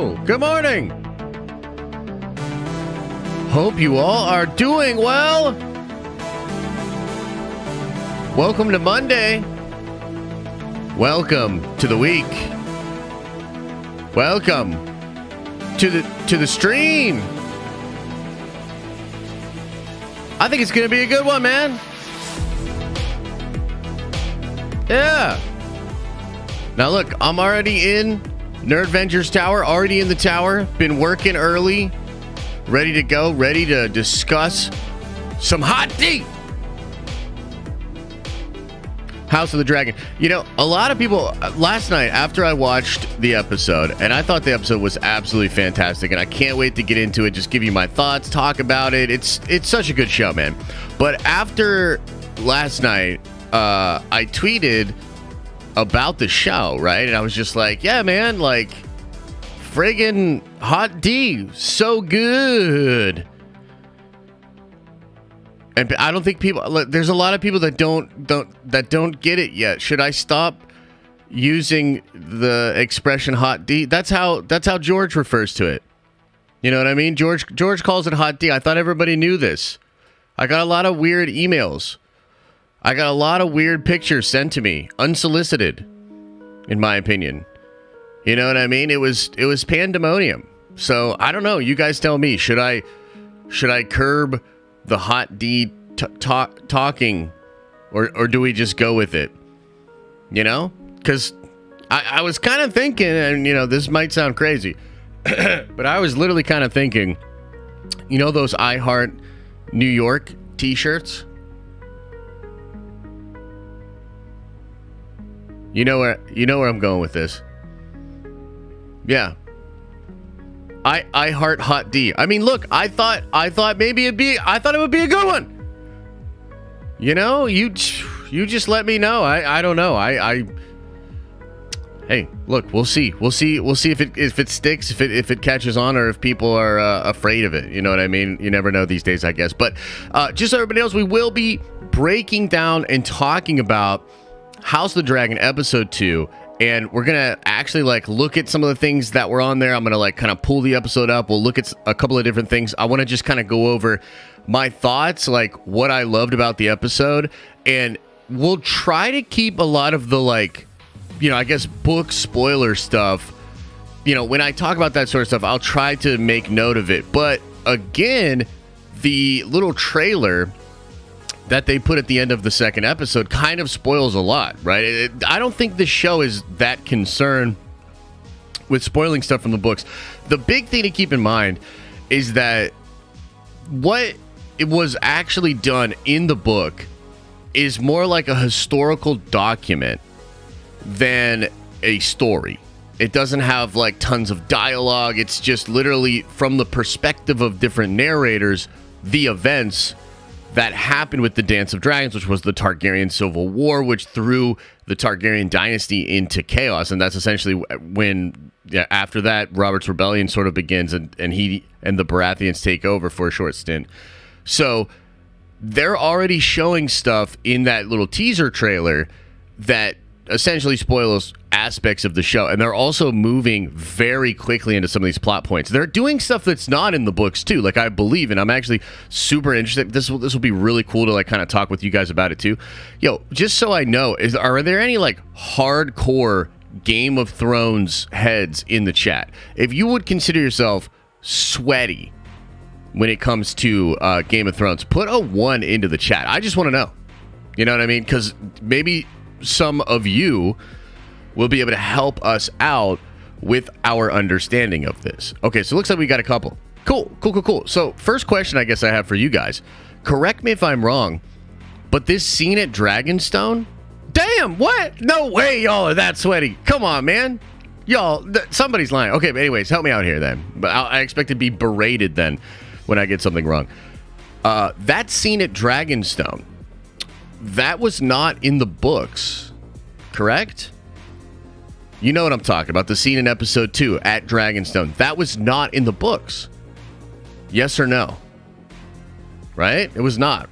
Hello, good morning. Hope you all are doing well. Welcome to Monday. Welcome to the week. Welcome to the stream. I think it's going to be a good one, man. Yeah. Now look, I'm already in Nerd Ventures Tower, already in the tower, been working early, ready to go, ready to discuss some hot tea. House of the Dragon. You know, a lot of people, last night after I watched the episode, and I thought the episode was absolutely fantastic, and I can't wait to get into it, just give you my thoughts, talk about it. It's such a good show, man. But after last night, I tweeted about the show, right? And I was just like, yeah, man, like, friggin' hot D, so good. And I don't think people, there's a lot of people that don't get it yet. Should I stop using the expression hot D? That's how George refers to it. You know what I mean? George calls it hot D. I thought everybody knew this. I got a lot of weird emails. I got a lot of weird pictures sent to me, unsolicited, in my opinion. You know what I mean? It was pandemonium. So I don't know. You guys tell me. Should I curb the hot D talking, or do we just go with it? You know? Because I was kind of thinking, and you know, this might sound crazy, but I was literally kind of thinking, you know, those I Heart New York t-shirts? You know where I'm going with this. Yeah. I heart hot D. I mean, look, I thought maybe I thought it would be a good one. You know, you just let me know. I don't know. Hey, look, we'll see if it sticks, if it catches on, or if people are afraid of it. You know what I mean? You never know these days, I guess. But just so everybody knows, we will be breaking down and talking about House of the Dragon episode 2, and we're gonna actually like look at some of the things that were on there. I'm gonna like kind of pull the episode up. We'll look at a couple of different things. I want to just kind of go over my thoughts, like what I loved about the episode, and we'll try to keep a lot of the, like, you know, I guess book spoiler stuff. You know, when I talk about that sort of stuff, I'll try to make note of it. But again, the little trailer that they put at the end of the second episode kind of spoils a lot, right? I don't think the show is that concerned with spoiling stuff from the books. The big thing to keep in mind is that what it was actually done in the book is more like a historical document than a story. It doesn't have like tons of dialogue. It's just literally from the perspective of different narrators, the events that happened with the Dance of Dragons, which was the Targaryen Civil War, which threw the Targaryen dynasty into chaos. And that's essentially when, after that, Robert's Rebellion sort of begins, and he and the Baratheons take over for a short stint. So they're already showing stuff in that little teaser trailer that essentially spoils aspects of the show, and they're also moving very quickly into some of these plot points. They're doing stuff that's not in the books too, like I believe, and I'm actually super interested. This will be really cool to like kind of talk with you guys about it too. Yo, just so I know, are there any like hardcore Game of Thrones heads in the chat? If you would consider yourself sweaty when it comes to Game of Thrones, put a 1 into the chat. I just want to know. You know what I mean? Because maybe some of you will be able to help us out with our understanding of this. Okay, so it looks like we got a couple. Cool. So first question I guess I have for you guys. Correct me if I'm wrong, but this scene at Dragonstone? Damn, what? No way y'all are that sweaty. Come on, man. Y'all, somebody's lying. Okay, but anyways, help me out here then. But I expect to be berated then when I get something wrong. That scene at Dragonstone, that was not in the books, correct? You know what I'm talking about. The scene in episode 2 at Dragonstone. That was not in the books. Yes or no? Right? It was not.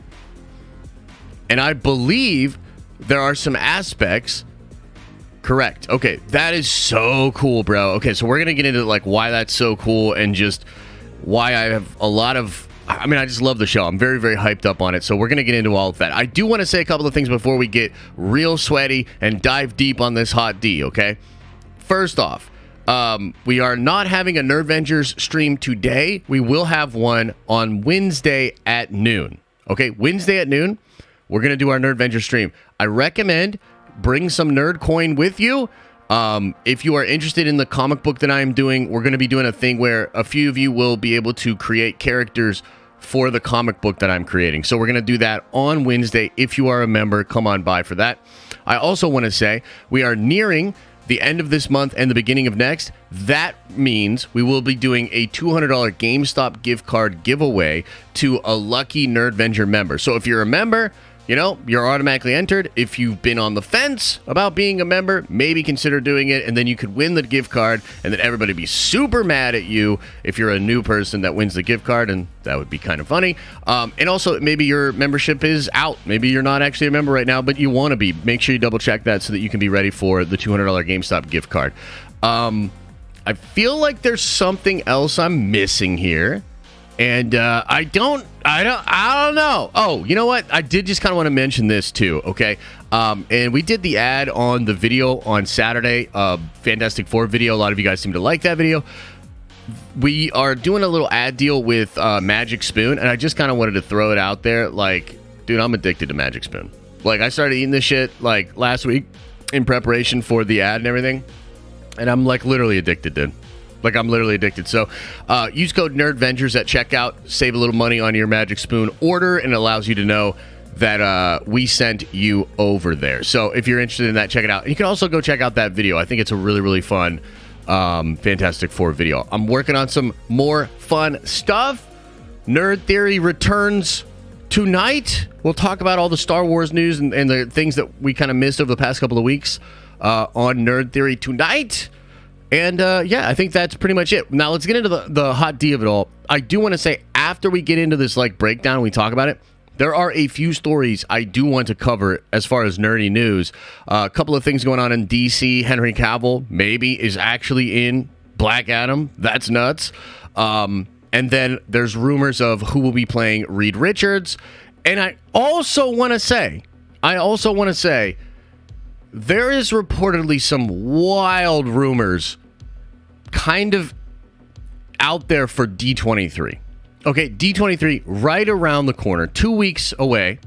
And I believe there are some aspects Correct. Okay, that is so cool, bro. Okay, so we're gonna get into like why that's so cool and just why I have a lot of. I mean, I just love the show. I'm very, very hyped up on it. So we're gonna get into all of that. I do want to say a couple of things before we get real sweaty and dive deep on this hot D. Okay. First off, we are not having a Nerdvengers stream today. We will have one on Wednesday at noon. Okay, Wednesday at noon, we're going to do our Nerdvengers stream. I recommend bring some nerd coin with you. If you are interested in the comic book that I am doing, we're going to be doing a thing where a few of you will be able to create characters for the comic book that I'm creating. So we're going to do that on Wednesday. If you are a member, come on by for that. I also want to say we are nearing the end of this month and the beginning of next. That means we will be doing a $200 GameStop gift card giveaway to a lucky Nerdvenger member. So if you're a member, you know, you're automatically entered. If you've been on the fence about being a member, maybe consider doing it, and then you could win the gift card, and then everybody be super mad at you if you're a new person that wins the gift card, and that would be kind of funny. And also, maybe your membership is out. Maybe you're not actually a member right now, but you want to be. Make sure you double check that so that you can be ready for the $200 GameStop gift card. I feel like there's something else I'm missing here. And I don't know. Oh, you know what? I did just kind of want to mention this too, okay? And we did the ad on the video on Saturday, Fantastic Four video. A lot of you guys seem to like that video. We are doing a little ad deal with Magic Spoon, and I just kind of wanted to throw it out there. Like, dude, I'm addicted to Magic Spoon. Like, I started eating this shit like last week in preparation for the ad and everything, and I'm like literally addicted, dude. Like, I'm literally addicted. So use code NERDVENGERS at checkout. Save a little money on your Magic Spoon order, and it allows you to know that we sent you over there. So if you're interested in that, check it out. And you can also go check out that video. I think it's a really, really fun Fantastic Four video. I'm working on some more fun stuff. Nerd Theory returns tonight. We'll talk about all the Star Wars news and the things that we kind of missed over the past couple of weeks on Nerd Theory tonight. And yeah, I think that's pretty much it. Now let's get into the hot D of it all. I do want to say, after we get into this like breakdown and we talk about it, there are a few stories I do want to cover as far as nerdy news. A couple of things going on in DC. Henry Cavill maybe is actually in Black Adam. That's nuts. And then there's rumors of who will be playing Reed Richards. And I also want to say, there is reportedly some wild rumors kind of out there for D23. Okay, D23 right around the corner, 2 weeks away.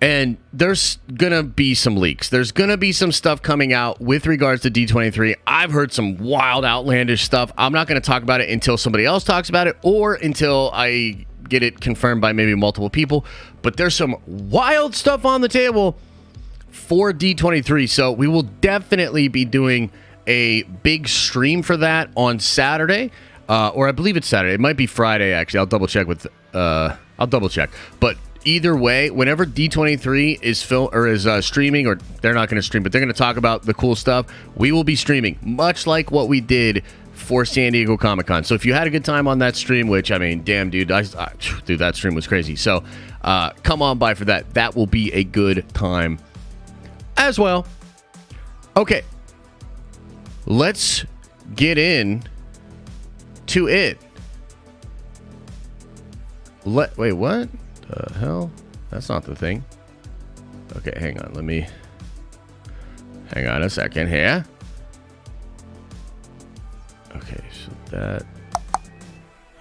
And there's going to be some leaks. There's going to be some stuff coming out with regards to D23. I've heard some wild, outlandish stuff. I'm not going to talk about it until somebody else talks about it or until I get it confirmed by maybe multiple people. But there's some wild stuff on the table for D23, so we will definitely be doing a big stream for that on Saturday, or I believe it's Saturday. It might be Friday, actually. I'll double check but either way, whenever D23 is streaming, or they're not going to stream, but they're going to talk about the cool stuff, we will be streaming, much like what we did for San Diego Comic-Con. So if you had a good time on that stream, which, I mean, damn, dude, dude, that stream was crazy. So come on by for that. That will be a good time as well. Okay, let's get in to it. Wait, what the hell? That's not the thing. Okay, hang on. Hang on a second here. Okay, so that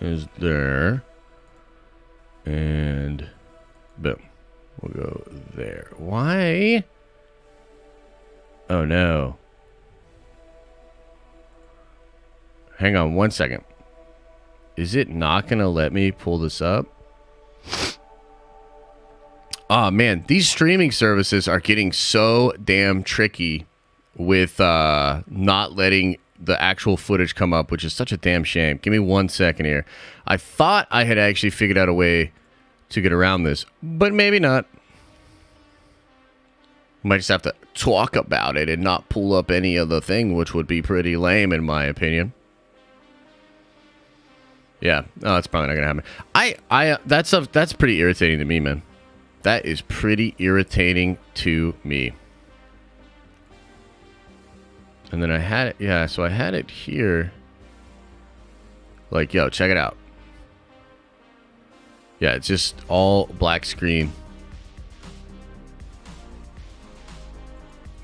is there. And boom. We'll go there. Why? Oh, no. Hang on one second. Is it not going to let me pull this up? Oh, man. These streaming services are getting so damn tricky with not letting the actual footage come up, which is such a damn shame. Give me 1 second here. I thought I had actually figured out a way to get around this, but maybe not. Might just have to talk about it and not pull up any of the thing, which would be pretty lame in my opinion. Yeah, no, that's probably not gonna happen. That's pretty irritating to me, man. That is pretty irritating to me. And then I had it, yeah, so I had it here. Like, yo, check it out. Yeah, it's just all black screen.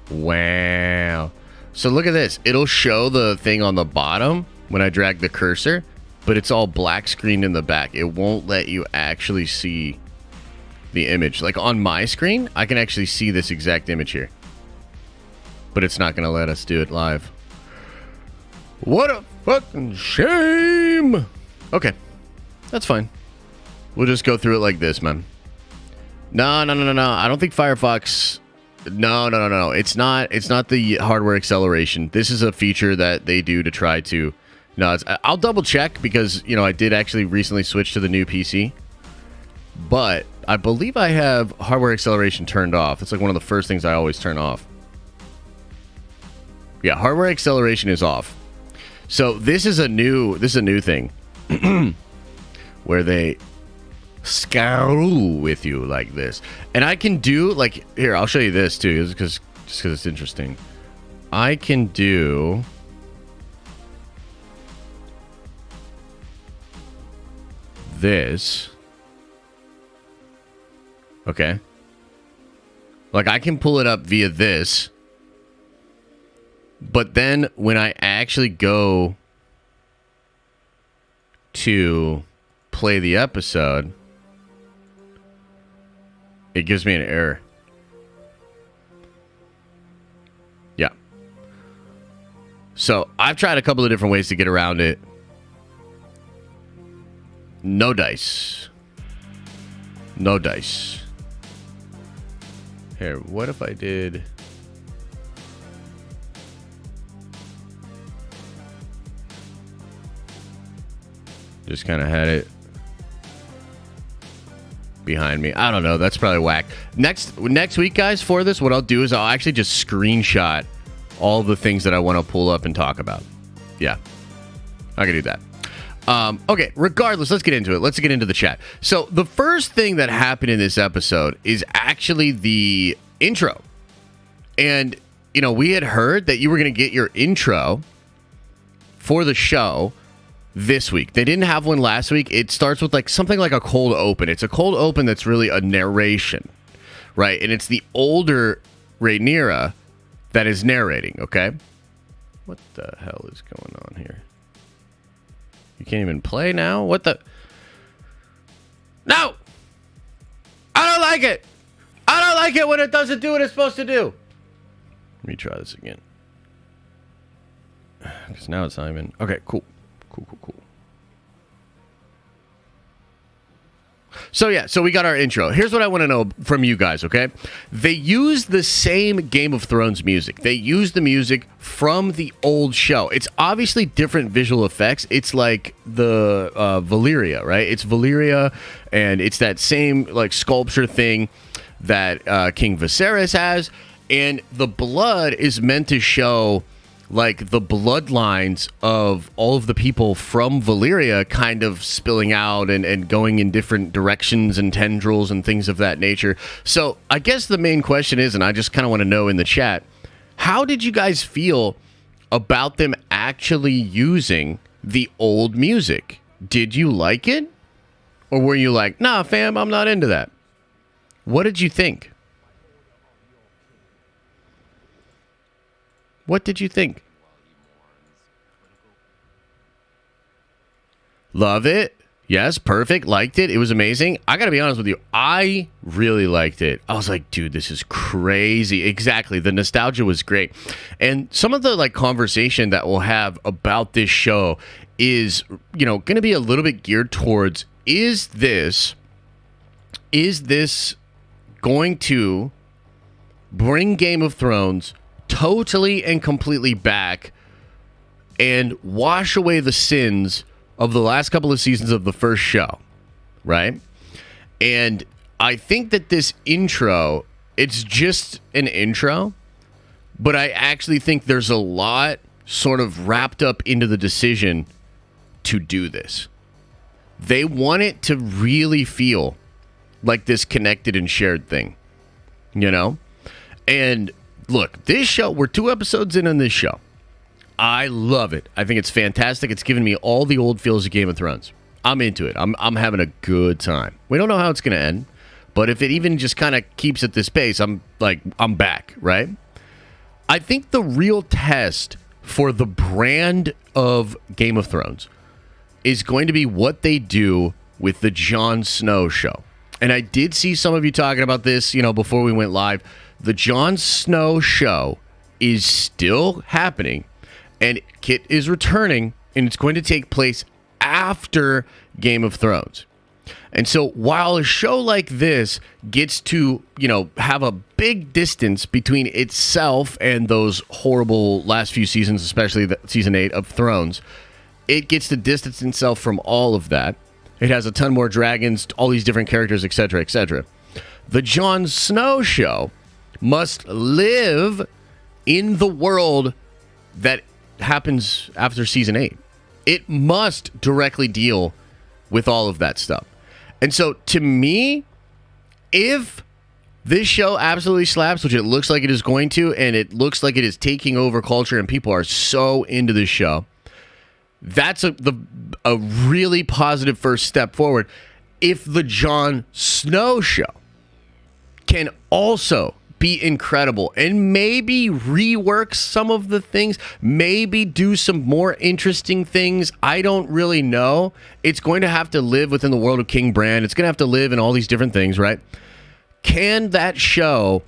Wow. So look at this. It'll show the thing on the bottom when I drag the cursor, but it's all black screen in the back. It won't let you actually see the image. Like on my screen, I can actually see this exact image here. But it's not going to let us do it live. What a fucking shame. Okay. That's fine. We'll just go through it like this, man. No. I don't think Firefox... No. It's not the hardware acceleration. This is a feature that they do to try to... No, I'll double check because, you know, I did actually recently switch to the new PC. But I believe I have hardware acceleration turned off. It's like one of the first things I always turn off. Yeah, hardware acceleration is off. So this is a new thing where they scowl with you like this. And I can do like here, I'll show you this too, just because it's interesting. I can do this. Okay. Like I can pull it up via this. But then when I actually go to play the episode, it gives me an error. Yeah. So I've tried a couple of different ways to get around it. No dice. No dice. Here, what if I did... Just kind of had it behind me. I don't know. That's probably whack. Next week, guys, for this, what I'll do is I'll actually just screenshot all the things that I want to pull up and talk about. Yeah, I can do that. Okay, regardless, let's get into it. Let's get into the chat. So the first thing that happened in this episode is actually the intro. And, you know, we had heard that you were going to get your intro for the show this week. They didn't have one last week. It starts with like something like a cold open. It's a cold open that's really a narration, right? And it's the older Rhaenyra that is narrating, okay? What the hell is going on here? You can't even play now? What the? No! I don't like it! I don't like it when it doesn't do what it's supposed to do. Let me try this again. Because now it's not even... Okay, cool. Cool. So yeah, so we got our intro. Here's what I want to know from you guys, okay? They use the same Game of Thrones music. They use the music from the old show. It's obviously different visual effects. It's like the Valyria, right? It's Valyria, and it's that same like sculpture thing that King Viserys has. And the blood is meant to show like the bloodlines of all of the people from Valyria kind of spilling out and going in different directions and tendrils and things of that nature. So I guess the main question is, and I just kind of want to know in the chat, how did you guys feel about them actually using the old music? Did you like it? Or were you like, nah, fam, I'm not into that? What did you think? What did you think? Love it. Yes, perfect. Liked it. It was amazing. I got to be honest with you. I really liked it. I was like, dude, this is crazy. Exactly. The nostalgia was great. And some of the like conversation that we'll have about this show is, you know, going to be a little bit geared towards, is this going to bring Game of Thrones totally and completely back and wash away the sins of the last couple of seasons of the first show, right? And I think that this intro, it's just an intro, but I actually think there's a lot sort of wrapped up into the decision to do this. They want it to really feel like this connected and shared thing, you know? And look, this show, we're 2 episodes in on this show. I love it. I think it's fantastic. It's giving me all the old feels of Game of Thrones. I'm into it. I'm having a good time. We don't know how it's going to end, but if it even just kind of keeps at this pace, I'm back, right? I think the real test for the brand of Game of Thrones is going to be what they do with the Jon Snow show. And I did see some of you talking about this, before we went live. The Jon Snow show is still happening, and Kit is returning, and it's going to take place after Game of Thrones. And so while a show like this gets to, have a big distance between itself and those horrible last few seasons, especially season 8 of Thrones, it gets to distance itself from all of that. It has a ton more dragons, all these different characters, etc., etc. The Jon Snow show must live in the world that happens after season 8. It must directly deal with all of that stuff. And so to me, if this show absolutely slaps, which it looks like it is going to, and it looks like it is taking over culture and people are so into this show, that's a really positive first step forward. If the Jon Snow show can also be incredible and maybe rework some of the things, maybe do some more interesting things, I don't really know. It's going to have to live within the world of King Bran. It's going to have to live in all these different things, right? Can that show,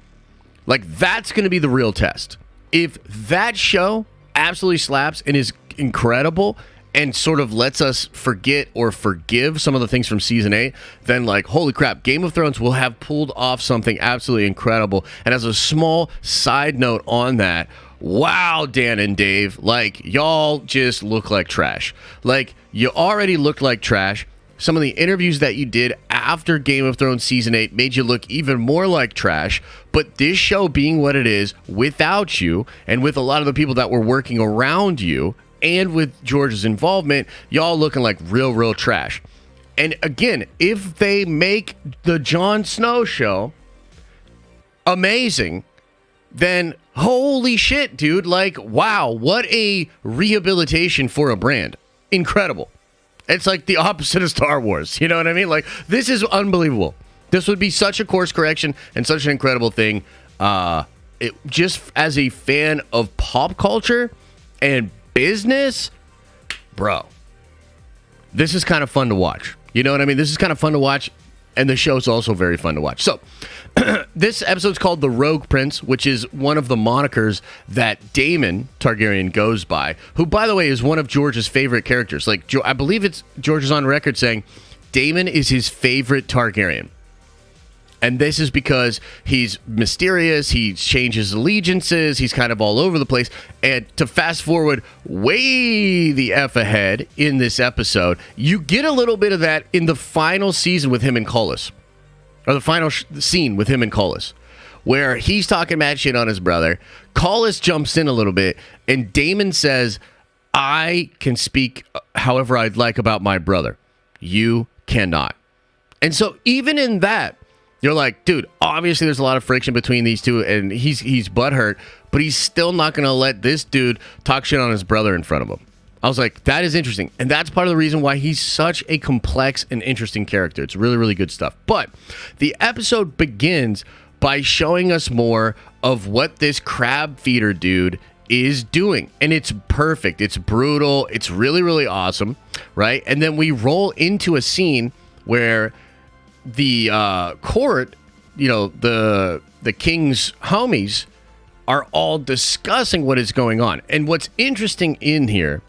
that's going to be the real test. If that show absolutely slaps and is incredible and sort of lets us forget or forgive some of the things from season 8, then holy crap, Game of Thrones will have pulled off something absolutely incredible. And as a small side note on that, wow, Dan and Dave, y'all just look like trash. You already looked like trash. Some of the interviews that you did after Game of Thrones season 8 made you look even more like trash. But this show being what it is, without you and with a lot of the people that were working around you, and with George's involvement, y'all looking like real trash. And again, if they make the Jon Snow show amazing, then holy shit, dude. Wow, what a rehabilitation for a brand. Incredible. It's like the opposite of Star Wars. You know what I mean? This is unbelievable. This would be such a course correction and such an incredible thing. Just as a fan of pop culture and business, bro, this is kind of fun to watch. You know what I mean? This is kind of fun to watch, and the show's also very fun to watch. So this episode's called The Rogue Prince, which is one of the monikers that Daemon Targaryen goes by, who, by the way, is one of George's favorite characters. I believe George is on record saying Daemon is his favorite Targaryen. And this is because he's mysterious, he changes allegiances, he's kind of all over the place. And to fast forward way the F ahead in this episode, you get a little bit of that in the final season with him and Collis. Or the final scene with him and Collis, where he's talking mad shit on his brother. Collis jumps in a little bit, and Daemon says, I can speak however I'd like about my brother. You cannot. And so even in that, you're like, dude, obviously there's a lot of friction between these two, and he's butthurt, but he's still not going to let this dude talk shit on his brother in front of him. I was like, that is interesting. And that's part of the reason why he's such a complex and interesting character. It's really, really good stuff. But the episode begins by showing us more of what this crab feeder dude is doing. And it's perfect. It's brutal. It's really, really awesome, right? And then we roll into a scene where the court, the king's homies are all discussing what is going on. And what's interesting in here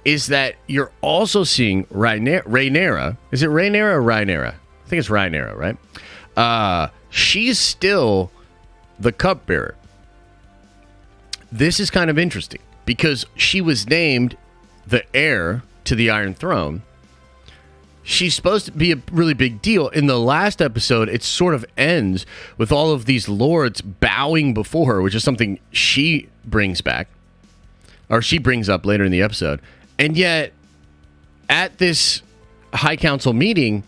is that you're also seeing Rhaenyra. Is it Rhaenyra or Rhaenyra? I think it's Rhaenyra, right? She's still the cupbearer. This is kind of interesting because she was named the heir to the Iron Throne. She's supposed to be a really big deal. In the last episode, it sort of ends with all of these lords bowing before her, which is something she brings back, or she brings up later in the episode. And yet, at this High Council meeting,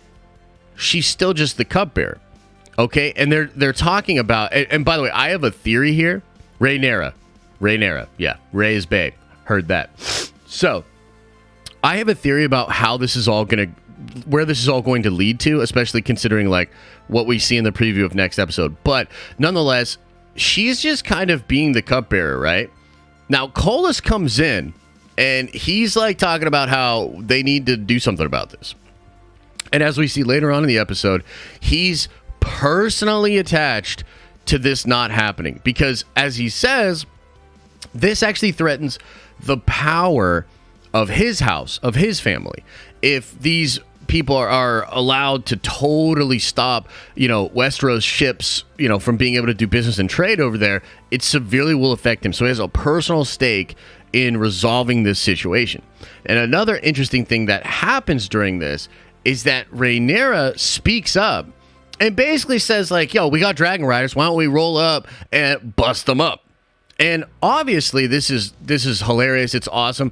she's still just the cupbearer. Okay? And they're talking about, and by the way, I have a theory here. Rhaenyra. Yeah. Rhae is bae. heard that. So I have a theory about how this is all going to, where this is all going to lead to, especially considering like what we see in the preview of next episode. But nonetheless, she's just kind of being the cupbearer, right? Now, Colas comes in and he's like talking about how they need to do something about this. And as we see later on in the episode, he's personally attached to this not happening because, as he says, this actually threatens the power of his house, of his family. If these people are allowed to totally stop, Westeros ships, from being able to do business and trade over there, it severely will affect him. So he has a personal stake in resolving this situation. And another interesting thing that happens during this is that Rhaenyra speaks up and basically says like, yo, we got dragon riders. Why don't we roll up and bust them up? And obviously this is hilarious. It's awesome.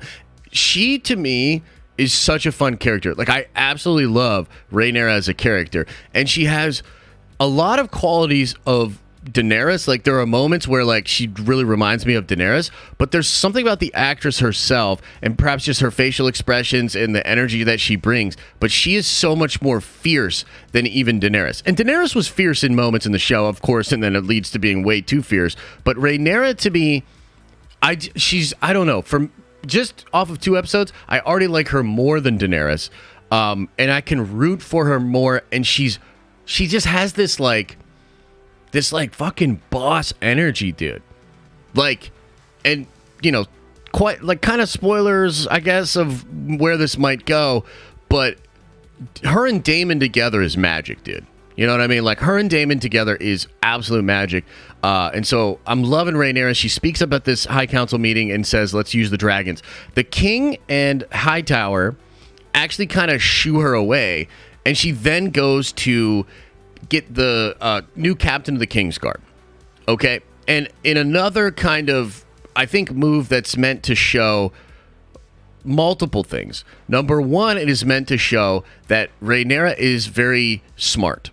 She, to me, is such a fun character. Like, I absolutely love Rhaenyra as a character. And she has a lot of qualities of Daenerys. Like, there are moments where, like, she really reminds me of Daenerys. But there's something about the actress herself and perhaps just her facial expressions and the energy that she brings. But she is so much more fierce than even Daenerys. And Daenerys was fierce in moments in the show, of course, and then it leads to being way too fierce. But Rhaenyra, to me, I don't know, from just off of 2 episodes, I already like her more than Daenerys, and I can root for her more. And she just has this fucking boss energy, dude. Like, and quite like kind of spoilers, I guess, of where this might go, but her and Daemon together is magic, dude. You know what I mean? Like, her and Daemon together is absolute magic. And so I'm loving Rhaenyra. She speaks up at this High Council meeting and says, let's use the dragons. The King and Hightower actually kind of shoo her away. And she then goes to get the new captain of the Kingsguard. Okay? And in another kind of, I think, move that's meant to show multiple things. Number one, it is meant to show that Rhaenyra is very smart.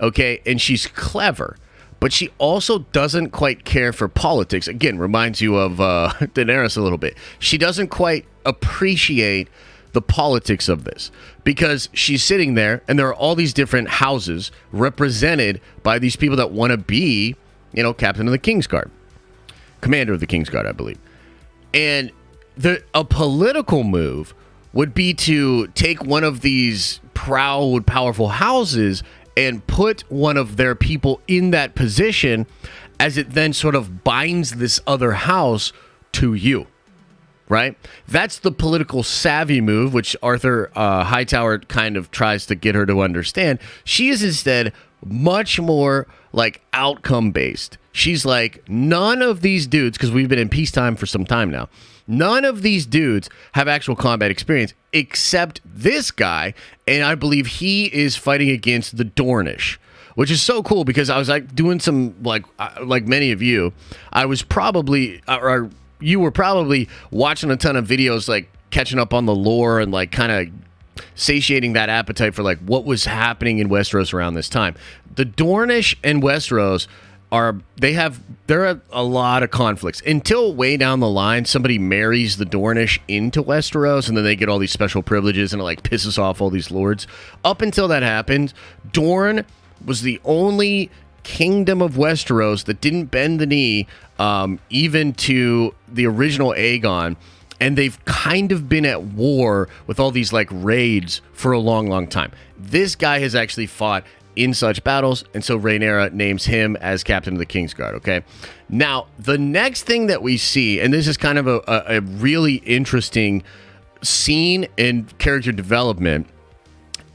Okay? And she's clever. But she also doesn't quite care for politics. Again, reminds you of Daenerys a little bit. She doesn't quite appreciate the politics of this because she's sitting there and there are all these different houses represented by these people that want to be, captain of the Kingsguard, commander of the Kingsguard, I believe. And a political move would be to take one of these proud, powerful houses and put one of their people in that position, as it then sort of binds this other house to you, right? That's the political savvy move, which Arthur Hightower kind of tries to get her to understand. She is instead much more like outcome based. She's like, none of these dudes, because we've been in peacetime for some time now, none of these dudes have actual combat experience except this guy, and I believe he is fighting against the Dornish, which is so cool because I was like doing some, like many of you, I was probably, or you were probably watching a ton of videos, like catching up on the lore and like kind of satiating that appetite for like what was happening in Westeros around this time. The Dornish and Westeros there are a lot of conflicts until way down the line somebody marries the Dornish into Westeros and then they get all these special privileges and it like pisses off all these lords. Up until that happened, Dorne was the only kingdom of Westeros that didn't bend the knee even to the original Aegon, and they've kind of been at war with all these like raids for a long time. This guy has actually fought in such battles, and so Rhaenyra names him as captain of the Kingsguard, okay? Now, the next thing that we see, and this is kind of a really interesting scene and character development,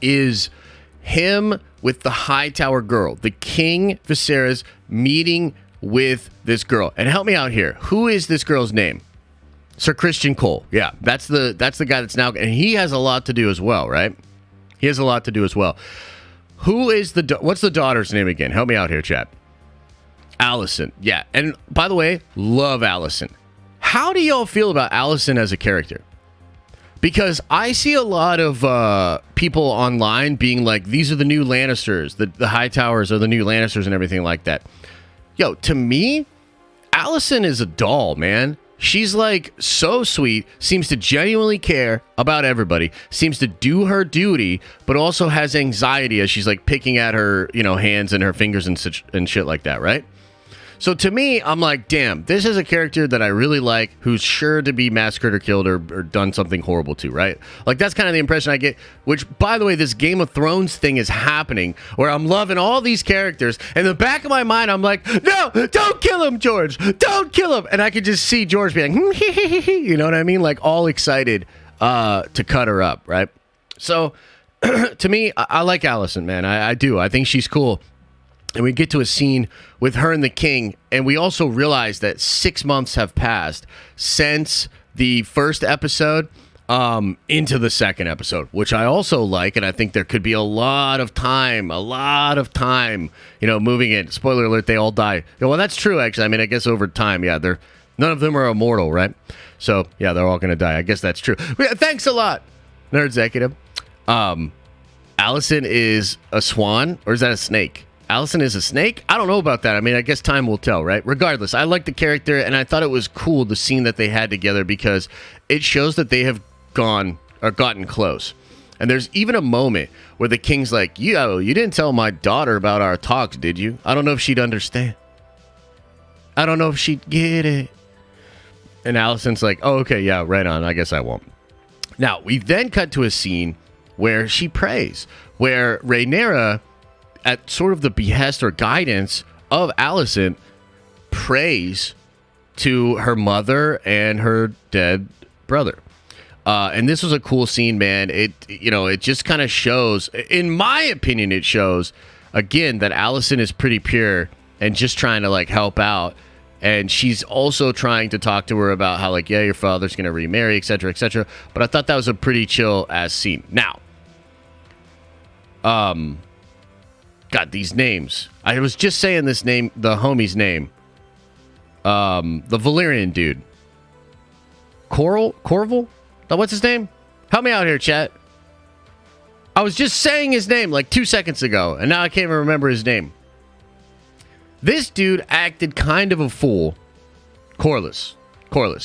is him with the Hightower girl, the King Viserys meeting with this girl. And help me out here. Who is this girl's name? Sir Christian Cole. Yeah, that's the guy that's now, and he has a lot to do as well, right? He has a lot to do as well. Who is what's the daughter's name again? Help me out here, chat. Allison. Yeah. And by the way, love Allison. How do y'all feel about Allison as a character? Because I see a lot of people online being like, these are the new Lannisters. The Hightowers are the new Lannisters and everything like that. Yo, to me, Allison is a doll, man. She's like so sweet, seems to genuinely care about everybody, seems to do her duty, but also has anxiety as she's like picking at her, hands and her fingers and such and shit like that, right? So to me, I'm like, damn, this is a character that I really like, who's sure to be massacred or killed or done something horrible to, right? Like, that's kind of the impression I get, which, by the way, this Game of Thrones thing is happening, where I'm loving all these characters. In the back of my mind, I'm like, no, don't kill him, George. Don't kill him. And I could just see George being like, you know what I mean? Like, all excited to cut her up, right? So, to me, I like Alicent, man. I do. I think she's cool. And we get to a scene with her and the king, and we also realize that 6 months have passed since the first episode into the second episode, which I also like, and I think there could be a lot of time, moving it. Spoiler alert, they all die. Well, that's true, actually. I mean, I guess over time, yeah, none of them are immortal, right? So, yeah, they're all going to die. I guess that's true. Thanks a lot, Nerd Executive. Alicent is a swan, or is that a snake? Alicent is a snake? I don't know about that. I mean, I guess time will tell, right? Regardless, I like the character, and I thought it was cool, the scene that they had together, because it shows that they have gotten close. And there's even a moment where the king's like, yo, you didn't tell my daughter about our talks, did you? I don't know if she'd understand. I don't know if she'd get it. And Alicent's like, oh, okay, yeah, right on. I guess I won't. Now, we then cut to a scene where she prays, where Rhaenyra, at sort of the behest or guidance of Alicent, prays to her mother and her dead brother. And this was a cool scene, man. It just kind of shows, in my opinion, it shows, again, that Alicent is pretty pure and just trying to, like, help out. And she's also trying to talk to her about how, like, yeah, your father's going to remarry, etc., etc. But I thought that was a pretty chill-ass scene. Now, God, these names. I was just saying this name, the homie's name. The Valyrian dude. Corval? What's his name? Help me out here, chat. I was just saying his name like 2 seconds ago, and now I can't even remember his name. This dude acted kind of a fool. Corlys,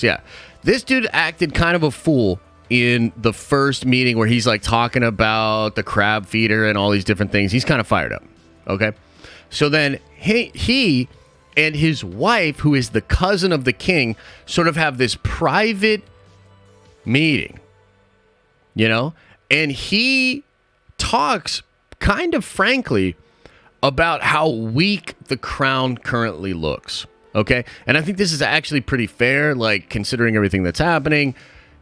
yeah. This dude acted kind of a fool in the first meeting where he's like talking about the crab feeder and all these different things. He's kind of fired up. Okay. So then he and his wife, who is the cousin of the king, sort of have this private meeting, and he talks kind of frankly about how weak the crown currently looks. Okay. And I think this is actually pretty fair, like, considering everything that's happening.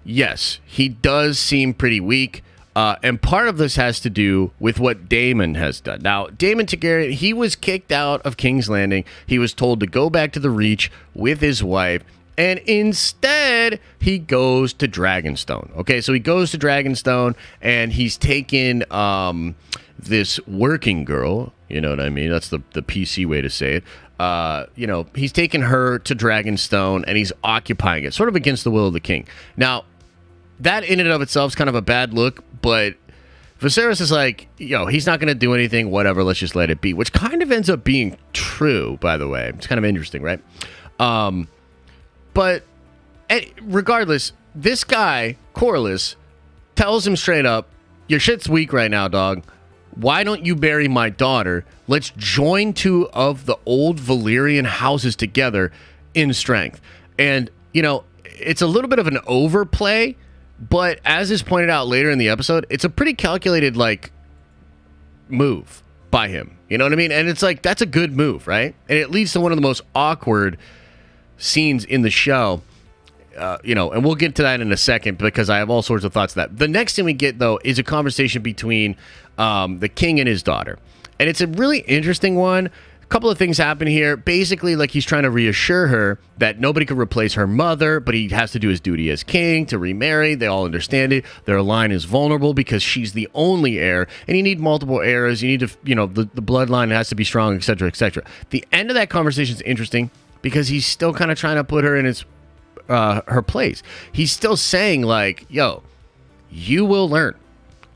Yes, he does seem pretty weak. And part of this has to do with what Daemon has done. Now, Daemon Targaryen, he was kicked out of King's Landing. He was told to go back to the Reach with his wife. And instead, he goes to Dragonstone. Okay, so he goes to Dragonstone, and he's taken this working girl. You know what I mean? That's the PC way to say it. He's taken her to Dragonstone, and he's occupying it, sort of against the will of the king. Now, that in and of itself is kind of a bad look, but Viserys is like, he's not going to do anything, whatever, let's just let it be, which kind of ends up being true, by the way. It's kind of interesting, right? But regardless, this guy, Corlys, tells him straight up, your shit's weak right now, dog. Why don't you bury my daughter? Let's join two of the old Valyrian houses together in strength. And, it's a little bit of an overplay, but as is pointed out later in the episode, it's a pretty calculated, like, move by him. You know what I mean? And it's like, that's a good move, right? And it leads to one of the most awkward scenes in the show. And we'll get to that in a second because I have all sorts of thoughts on that. The next thing we get, though, is a conversation between the king and his daughter. And it's a really interesting one. Couple of things happen here. Basically, like, he's trying to reassure her that nobody could replace her mother, but he has to do his duty as king to remarry. They all understand it. Their line is vulnerable because she's the only heir, and you need multiple heirs. You need to, the bloodline has to be strong, etc., etc. The end of that conversation is interesting because he's still kind of trying to put her in her place. He's still saying, like, yo, you will learn.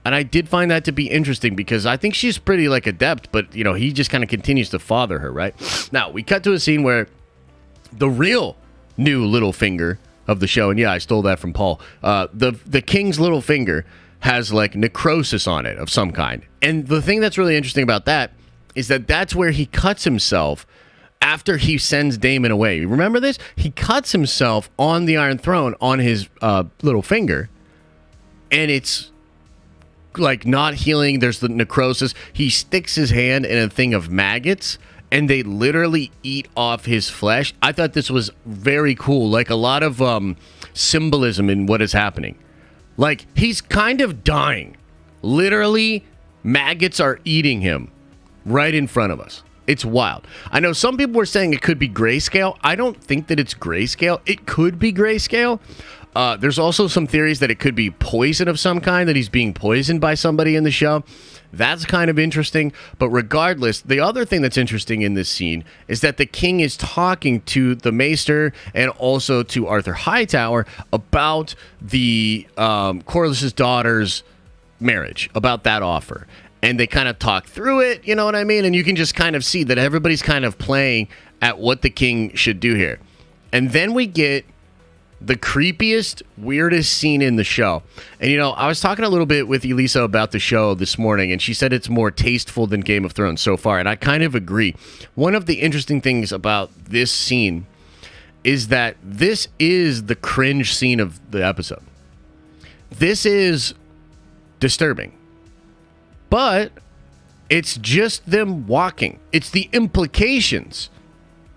And I did find that to be interesting because I think she's pretty, like, adept, but, he just kind of continues to father her, right? Now, we cut to a scene where the real new little finger of the show, and yeah, I stole that from Paul. The king's little finger has like necrosis on it of some kind, and the thing that's really interesting about that is that that's where he cuts himself after he sends Daemon away. Remember this? He cuts himself on the Iron Throne on his little finger, and it's like not healing. There's the necrosis. He sticks his hand in a thing of maggots, and they literally eat off his flesh. I thought this was very cool, like a lot of symbolism in what is happening. Like, he's kind of dying. Literally, maggots are eating him right in front of us. It's wild. I know some people were saying it could be grayscale. I don't think that it's grayscale. It could be grayscale. There's also some theories that it could be poison of some kind, that he's being poisoned by somebody in the show. That's kind of interesting. But regardless, the other thing that's interesting in this scene is that the king is talking to the maester and also to Arthur Hightower about the Corlys's daughter's marriage, about that offer. And they kind of talk through it, you know what I mean? And you can just kind of see that everybody's kind of playing at what the king should do here. And then we get the creepiest, weirdest scene in the show. And, you know, I was talking a little bit with Elisa about the show this morning, and she said it's more tasteful than Game of Thrones so far, and I kind of agree. One of the interesting things about this scene is that this is the cringe scene of the episode. This is disturbing. But it's just them walking. It's the implications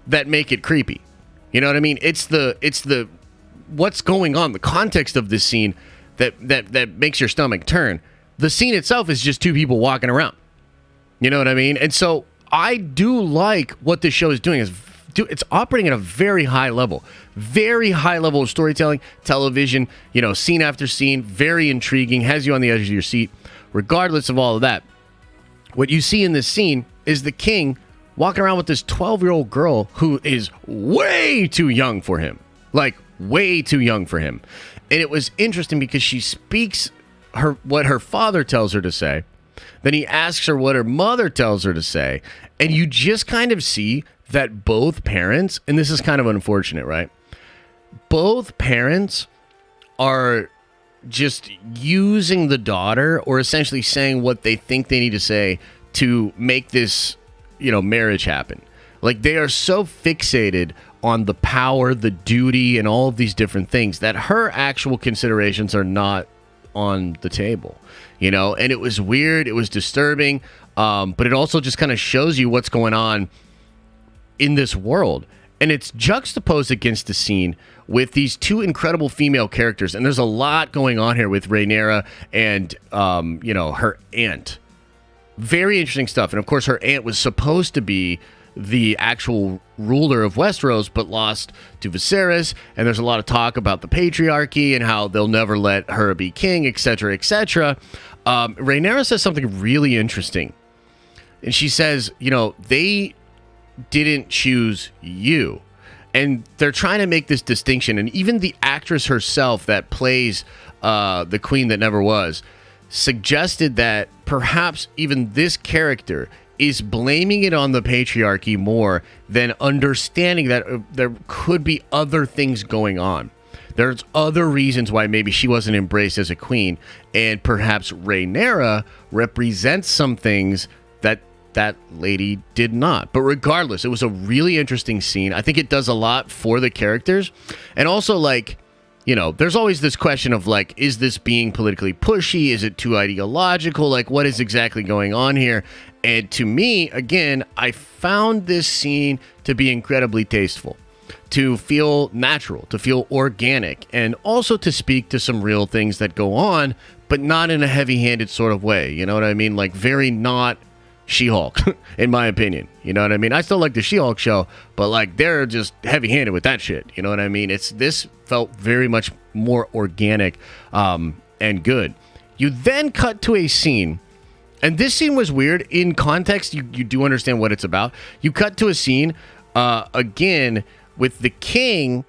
that make it creepy. You know what I mean? It's the what's going on, the context of this scene that makes your stomach turn. The scene itself is just two people walking around. You know what I mean? And so I do like what this show is doing. It's operating at a very high level of storytelling, television, you know, scene after scene, very intriguing, has you on the edge of your seat. Regardless of all of that, what you see in this scene is the king walking around with this 12-year-old girl who is way too young for him. Like, way too young for him. And it was interesting because she speaks what her father tells her to say. Then he asks her what her mother tells her to say. And you just kind of see that both parents, and this is kind of unfortunate, right? Both parents are just using the daughter, or essentially saying what they think they need to say to make this, you know, marriage happen. Like, they are so fixated on the power, the duty, and all of these different things that her actual considerations are not on the table, you know? And it was weird. It was disturbing. But it also just kind of shows you what's going on in this world. And it's juxtaposed against the scene with these two incredible female characters. And there's a lot going on here with Rhaenyra and, you know, her aunt. Very interesting stuff. And, of course, her aunt was supposed to be the actual ruler of Westeros, but lost to Viserys. And there's a lot of talk about the patriarchy and how they'll never let her be king, etc., etc. Rhaenyra says something really interesting. And she says, you know, they didn't choose you. And they're trying to make this distinction. And even the actress herself that plays the queen that never was suggested that perhaps even this character is blaming it on the patriarchy more than understanding that there could be other things going on. There's other reasons why maybe she wasn't embraced as a queen. And perhaps Rhaenyra represents some things that lady did not. But regardless, it was a really interesting scene. I think it does a lot for the characters. And also, like, you know, there's always this question of, like, is this being politically pushy? Is it too ideological? Like, what is exactly going on here? And to me, again, I found this scene to be incredibly tasteful, to feel natural, to feel organic, and also to speak to some real things that go on, but not in a heavy-handed sort of way. You know what I mean? Like, very not She-Hulk, in my opinion. You know what I mean? I still like the She-Hulk show, but, like, they're just heavy-handed with that shit. You know what I mean? This felt very much more organic and good. You then cut to a scene, and this scene was weird. In context, you do understand what it's about. You cut to a scene, again, with the king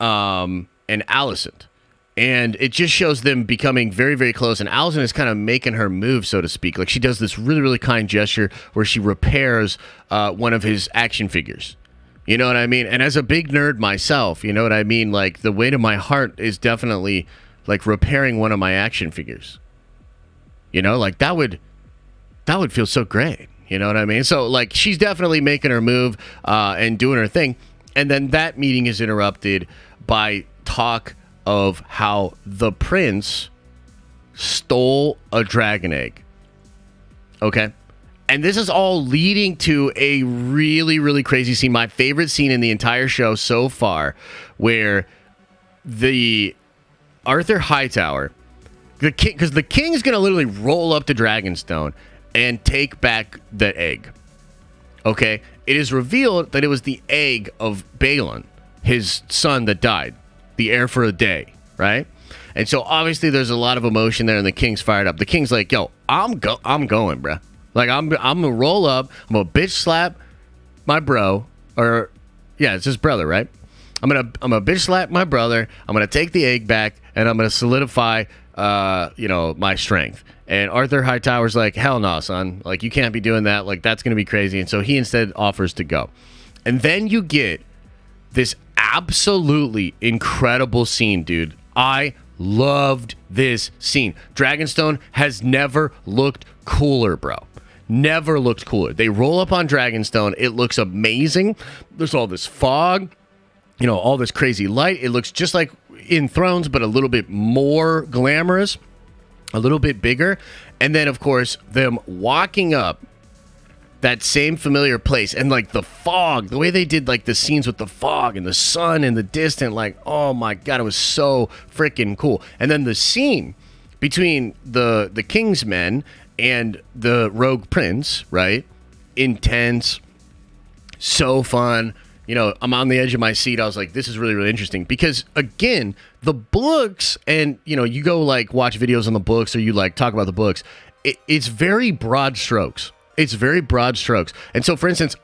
and Alicent. And it just shows them becoming very, very close. And Alicent is kind of making her move, so to speak. Like, she does this really, really kind gesture where she repairs one of his action figures. You know what I mean? And as a big nerd myself, you know what I mean? Like, the weight of my heart is definitely like repairing one of my action figures. You know, like that would feel so great. You know what I mean? So like, she's definitely making her move and doing her thing. And then that meeting is interrupted by talk of how the prince stole a dragon egg. Okay? And this is all leading to a really, really crazy scene. My favorite scene in the entire show so far, where the Arthur Hightower, the king, because the king is going to literally roll up to Dragonstone and take back the egg. Okay? It is revealed that it was the egg of Balin, his son that died, the heir for a day, right? And so obviously there's a lot of emotion there, and the king's fired up. The king's like, yo, I'm going, bruh. Like, I'm gonna roll up, I'm gonna bitch slap my bro, or yeah, it's his brother, right? I'm gonna bitch slap my brother, I'm gonna take the egg back, and I'm gonna solidify my strength. And Arthur Hightower's like, hell no, son. Like, you can't be doing that. Like, that's gonna be crazy. And so he instead offers to go. And then you get this absolutely incredible scene, dude. I loved this scene. Dragonstone has never looked cooler, bro. Never looked cooler. They roll up on Dragonstone. It looks amazing. There's all this fog, you know, all this crazy light. It looks just like in Thrones, but a little bit more glamorous, a little bit bigger. And then, of course, them walking up that same familiar place, and like the fog, the way they did like the scenes with the fog and the sun in the distant, like, oh my God, it was so freaking cool. And then the scene between the king's men and the rogue prince, right? Intense, so fun. You know, I'm on the edge of my seat. I was like, this is really, really interesting, because again, the books, and you know, you go like watch videos on the books, or you like talk about the books. It's very broad strokes. It's very broad strokes. And so, for instance,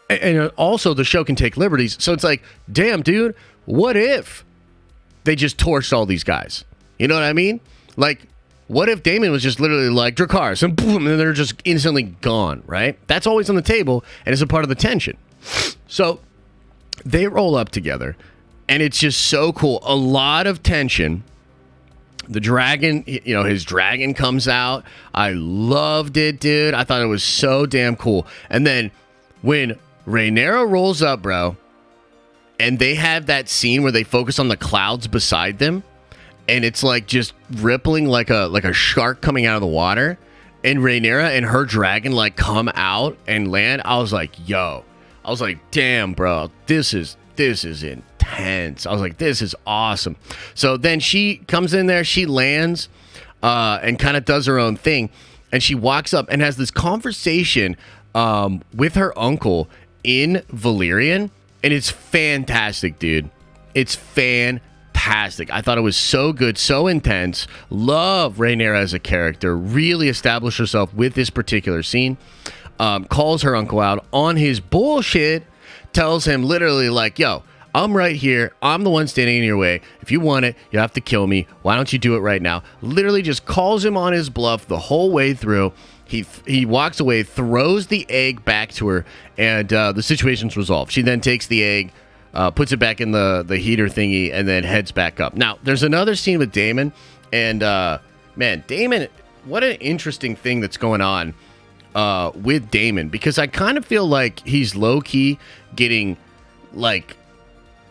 and also the show can take liberties. So it's like, damn, dude, what if they just torched all these guys? You know what I mean? Like, what if Daemon was just literally like Dracarys, and boom, and they're just instantly gone, right? That's always on the table, and it's a part of the tension. So they roll up together, and it's just so cool. A lot of tension. The dragon, you know, his dragon comes out. I loved it, dude. I thought it was so damn cool. And then when Rhaenyra rolls up, bro, and they have that scene where they focus on the clouds beside them, and it's like just rippling like a shark coming out of the water, and Rhaenyra and her dragon like come out and land. I was like, yo. I was like, damn, bro, this is intense. I was like, this is awesome. So then she comes in there, she lands and kind of does her own thing. And she walks up and has this conversation with her uncle in Valyrian. And it's fantastic, dude. It's fantastic. I thought it was so good, so intense. Love Rhaenyra as a character. Really established herself with this particular scene. Calls her uncle out on his bullshit. Tells him literally like, yo, I'm right here. I'm the one standing in your way. If you want it, you have to kill me. Why don't you do it right now? Literally just calls him on his bluff the whole way through. He walks away, throws the egg back to her, and the situation's resolved. She then takes the egg, puts it back in the heater thingy, and then heads back up. Now, there's another scene with Daemon, and man, Daemon, what an interesting thing that's going on with Daemon, because I kind of feel like he's low-key getting like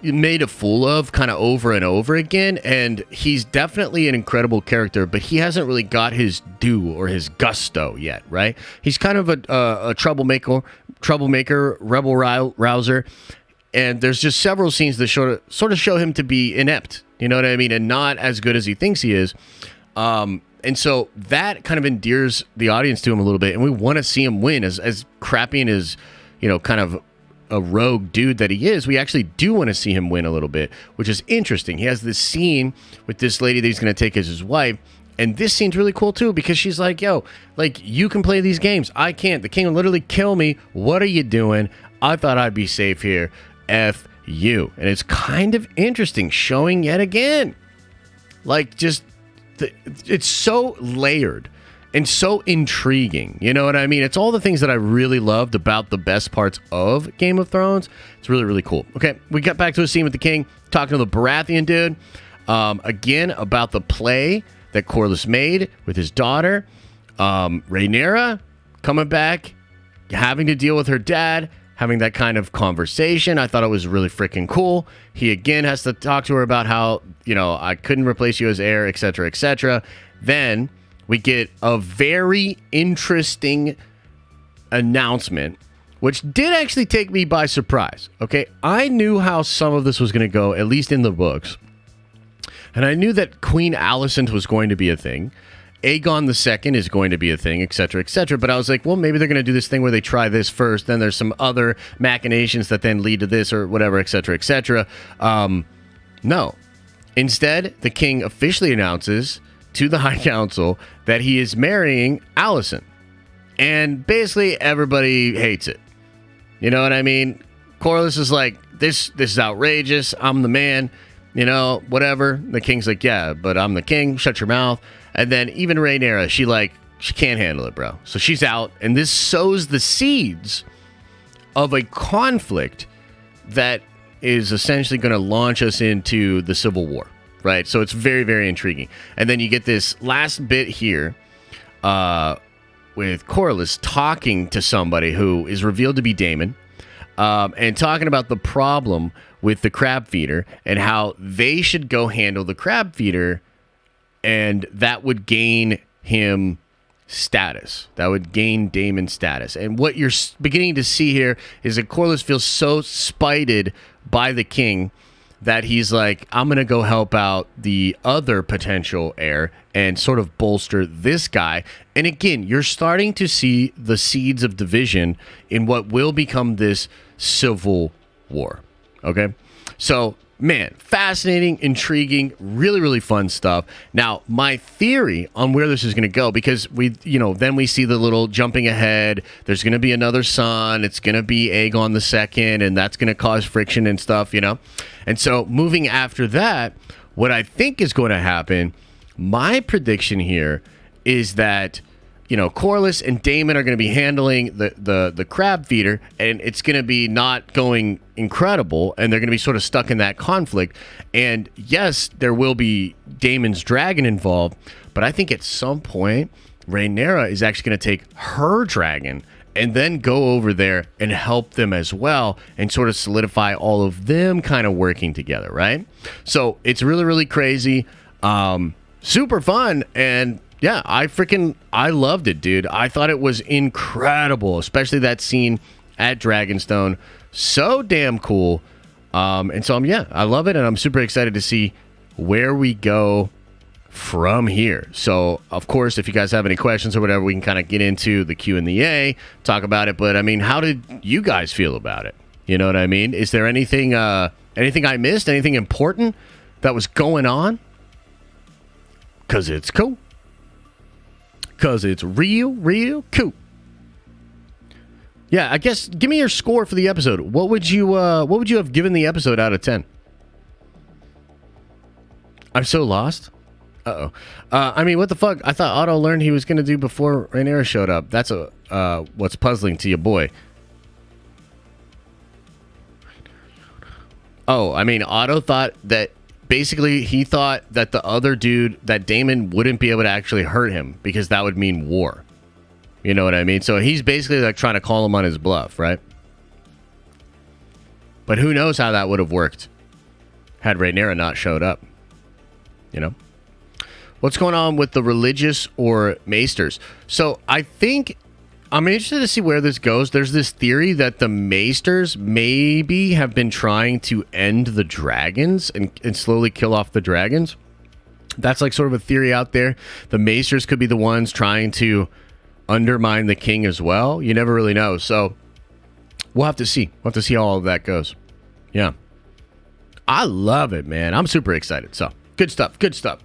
made a fool of kind of over and over again, and he's definitely an incredible character, but he hasn't really got his due or his gusto yet, right? He's kind of a troublemaker, rebel rouser, and there's just several scenes that sort of show him to be inept, you know what I mean, and not as good as he thinks he is. And so that kind of endears the audience to him a little bit, and we want to see him win. As crappy and as, you know, kind of a rogue dude that he is, we actually do want to see him win a little bit, which is interesting. He has this scene with this lady that he's going to take as his wife, and this scene's really cool too, because she's like, yo, like, you can play these games. I can't. The king will literally kill me. What are you doing? I thought I'd be safe here. F you. And it's kind of interesting, showing yet again, like, just... it's so layered and so intriguing. You know what I mean? It's all the things that I really loved about the best parts of Game of Thrones. It's really, really cool. Okay, we got back to a scene with the king, talking to the Baratheon dude. Again, about the play that Corlys made with his daughter. Rhaenyra coming back, having to deal with her dad, having that kind of conversation. I thought it was really freaking cool. He again has to talk to her about how, I couldn't replace you as heir, etc., etc. Then we get a very interesting announcement, which did actually take me by surprise. Okay, I knew how some of this was going to go, at least in the books. And I knew that Queen Alicent was going to be a thing. Aegon II is going to be a thing, etc., etc. But I was like, well, maybe they're going to do this thing where they try this first, then there's some other machinations that then lead to this or whatever, etc., etc. No. Instead, the king officially announces to the High Council that he is marrying Alicent. And basically, everybody hates it. You know what I mean? Corlys is like, this is outrageous. I'm the man. Whatever. The king's like, yeah, but I'm the king. Shut your mouth. And then even Rhaenyra, she can't handle it, bro. So she's out. And this sows the seeds of a conflict that is essentially going to launch us into the Civil War, right? So it's very, very intriguing. And then you get this last bit here with Corlys talking to somebody who is revealed to be Daemon and talking about the problem with the crab feeder and how they should go handle the crab feeder, and that would gain him status. That would gain Daemon status. And what you're beginning to see here is that Corlys feels so spited by the king that he's like, I'm going to go help out the other potential heir and sort of bolster this guy. And again, you're starting to see the seeds of division in what will become this civil war. Okay? So, man, fascinating, intriguing, really, really fun stuff. Now, my theory on where this is going to go, because then we see the little jumping ahead. There's going to be another son. It's going to be Aegon II, and that's going to cause friction and stuff, And so, moving after that, what I think is going to happen, my prediction here is that Corlys and Daemon are going to be handling the crab feeder, and it's going to be not going incredible, and they're going to be sort of stuck in that conflict. And yes, there will be Daemon's dragon involved, but I think at some point, Rhaenyra is actually going to take her dragon and then go over there and help them as well and sort of solidify all of them kind of working together, right? So it's really, really crazy, super fun, and yeah, I loved it, dude. I thought it was incredible, especially that scene at Dragonstone. So damn cool. And so, I love it, and I'm super excited to see where we go from here. So, of course, if you guys have any questions or whatever, we can kind of get into the Q&A, talk about it. But, I mean, how did you guys feel about it? You know what I mean? Is there anything I missed? Anything important that was going on? Because it's cool. Because it's real, real cool. Yeah, I guess give me your score for the episode. What would you have given the episode out of 10? I'm so lost. Uh-oh. I mean, what the fuck? I thought Otto learned he was going to do before Rhaenyra showed up. That's what's puzzling to your boy. Oh, I mean, Otto thought that basically, he thought that the other dude, that Daemon, wouldn't be able to actually hurt him because that would mean war. You know what I mean? So he's basically like trying to call him on his bluff, right? But who knows how that would have worked had Rhaenyra not showed up. What's going on with the religious or maesters? So I think I'm interested to see where this goes. There's this theory that the maesters maybe have been trying to end the dragons and slowly kill off the dragons. That's like sort of a theory out there. The maesters could be the ones trying to undermine the king as well. You never really know. So we'll have to see. We'll have to see how all of that goes. Yeah. I love it, man. I'm super excited. So good stuff. Good stuff.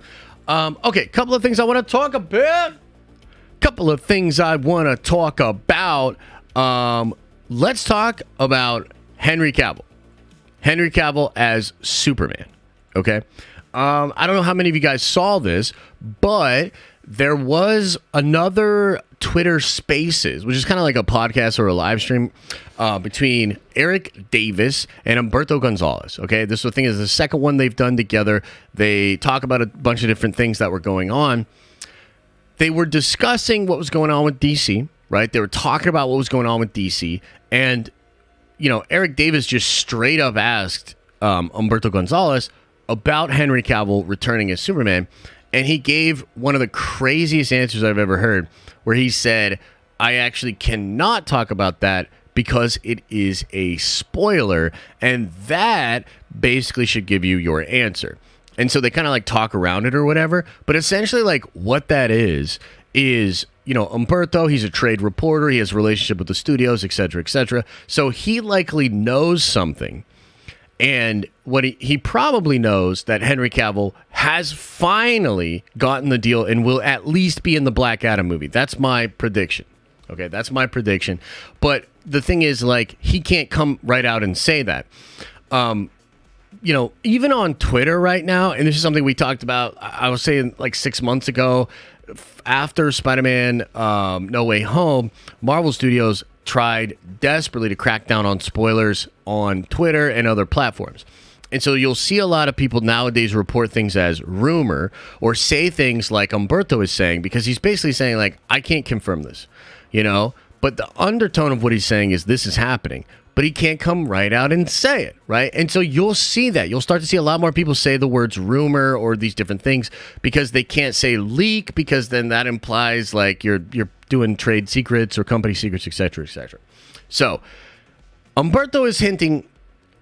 Okay, couple of things I want to talk about. Let's talk about Henry Cavill. Henry Cavill as Superman. Okay. I don't know how many of you guys saw this, but there was another Twitter Spaces, which is kind of like a podcast or a live stream between Eric Davis and Humberto Gonzalez. Okay, this thing is the second one they've done together. They talk about a bunch of different things that were going on. They were discussing what was going on with DC, right? They were talking about what was going on with DC, and Eric Davis just straight up asked Humberto Gonzalez about Henry Cavill returning as Superman, and he gave one of the craziest answers I've ever heard, where he said, I actually cannot talk about that because it is a spoiler, and that basically should give you your answer. And so they kind of like talk around it or whatever, but essentially like what that is Humberto, he's a trade reporter, he has a relationship with the studios, etc., so he likely knows something. And what he probably knows that Henry Cavill has finally gotten the deal and will at least be in the Black Adam movie. That's my prediction. Okay, that's my prediction. But the thing is, like, he can't come right out and say that. Even on Twitter right now, and this is something we talked about, I was saying like 6 months ago, after Spider-Man No Way Home, Marvel Studios tried desperately to crack down on spoilers on Twitter and other platforms. And so you'll see a lot of people nowadays report things as rumor or say things like Humberto is saying, because he's basically saying, like, I can't confirm this, but the undertone of what he's saying is this is happening, but he can't come right out and say it, right? And so you'll see that. You'll start to see a lot more people say the words rumor or these different things because they can't say leak, because then that implies like you're doing trade secrets or company secrets, etc., etc. So Humberto is hinting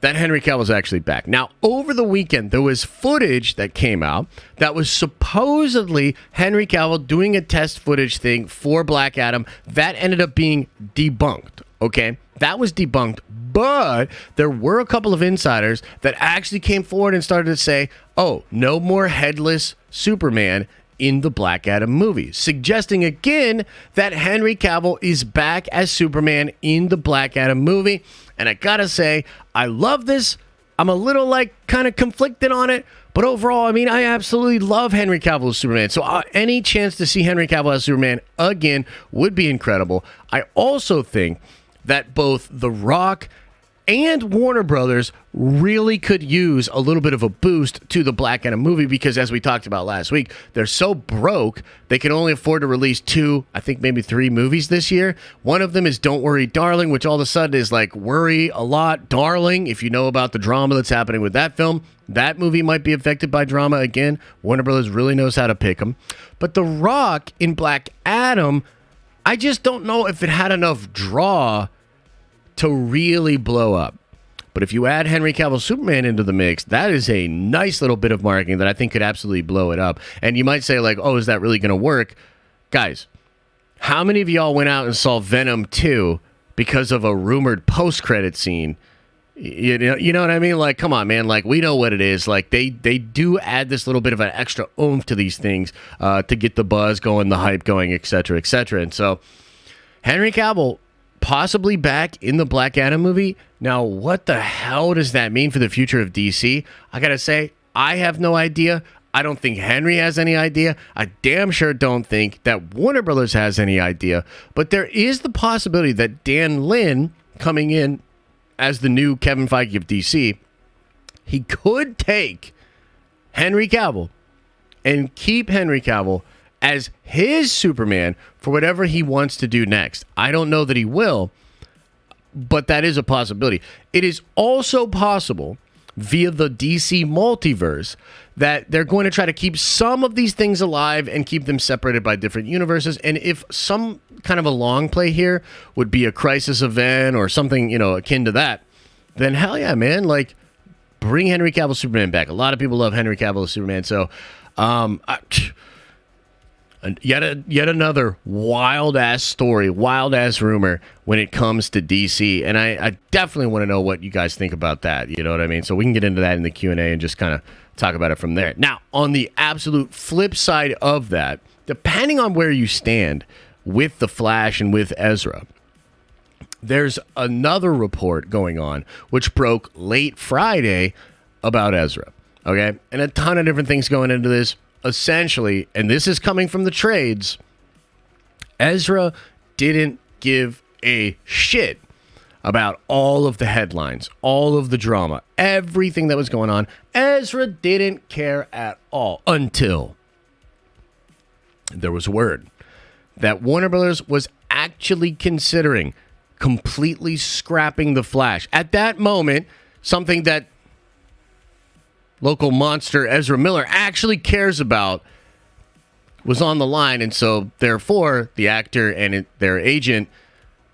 that Henry Cavill is actually back. Now, over the weekend, there was footage that came out that was supposedly Henry Cavill doing a test footage thing for Black Adam. That ended up being debunked, okay? That was debunked, but there were a couple of insiders that actually came forward and started to say, oh, no more headless Superman in the Black Adam movie, suggesting again that Henry Cavill is back as Superman in the Black Adam movie. And I gotta say, I love this. I'm a little like kind of conflicted on it, but overall, I mean, I absolutely love Henry Cavill as Superman. So any chance to see Henry Cavill as Superman again would be incredible. I also think that both The Rock and Warner Brothers really could use a little bit of a boost to the Black Adam movie, because as we talked about last week, they're so broke, they can only afford to release 2, I think maybe 3 movies this year. One of them is Don't Worry, Darling, which all of a sudden is like worry a lot, darling. If you know about the drama that's happening with that film, that movie might be affected by drama again. Warner Brothers really knows how to pick them. But The Rock in Black Adam, I just don't know if it had enough draw to really blow up. But if you add Henry Cavill Superman into the mix, that is a nice little bit of marketing that I think could absolutely blow it up. And you might say, like, oh, is that really going to work? Guys, how many of y'all went out and saw Venom 2 because of a rumored post-credit scene? You know what I mean? Like, come on, man. Like, we know what it is. Like, they do add this little bit of an extra oomph to these things to get the buzz going, the hype going, etc., etc. And so, Henry Cavill possibly back in the Black Adam movie. Now, what the hell does that mean for the future of DC? I gotta say, I have no idea. I don't think Henry has any idea. I damn sure don't think that Warner Brothers has any idea. But there is the possibility that Dan Lin, coming in as the new Kevin Feige of DC, he could take Henry Cavill and keep Henry Cavill as his Superman for whatever he wants to do next. I don't know that he will, but that is a possibility. It is also possible via the DC Multiverse that they're going to try to keep some of these things alive and keep them separated by different universes. And if some kind of a long play here would be a crisis event or something, akin to that, then hell yeah, man, like, bring Henry Cavill Superman back. A lot of people love Henry Cavill as Superman, so yet another wild-ass story, wild-ass rumor when it comes to DC. And I definitely want to know what you guys think about that. You know what I mean? So we can get into that in the Q&A and just kind of talk about it from there. Now, on the absolute flip side of that, depending on where you stand with The Flash and with Ezra, there's another report going on which broke late Friday about Ezra. Okay. And a ton of different things going into this. Essentially, and this is coming from the trades, Ezra didn't give a shit about all of the headlines, all of the drama, everything that was going on. Ezra didn't care at all until there was word that Warner Brothers was actually considering completely scrapping The Flash. At that moment, something that local monster Ezra Miller actually cares about was on the line, and so therefore the actor and their agent,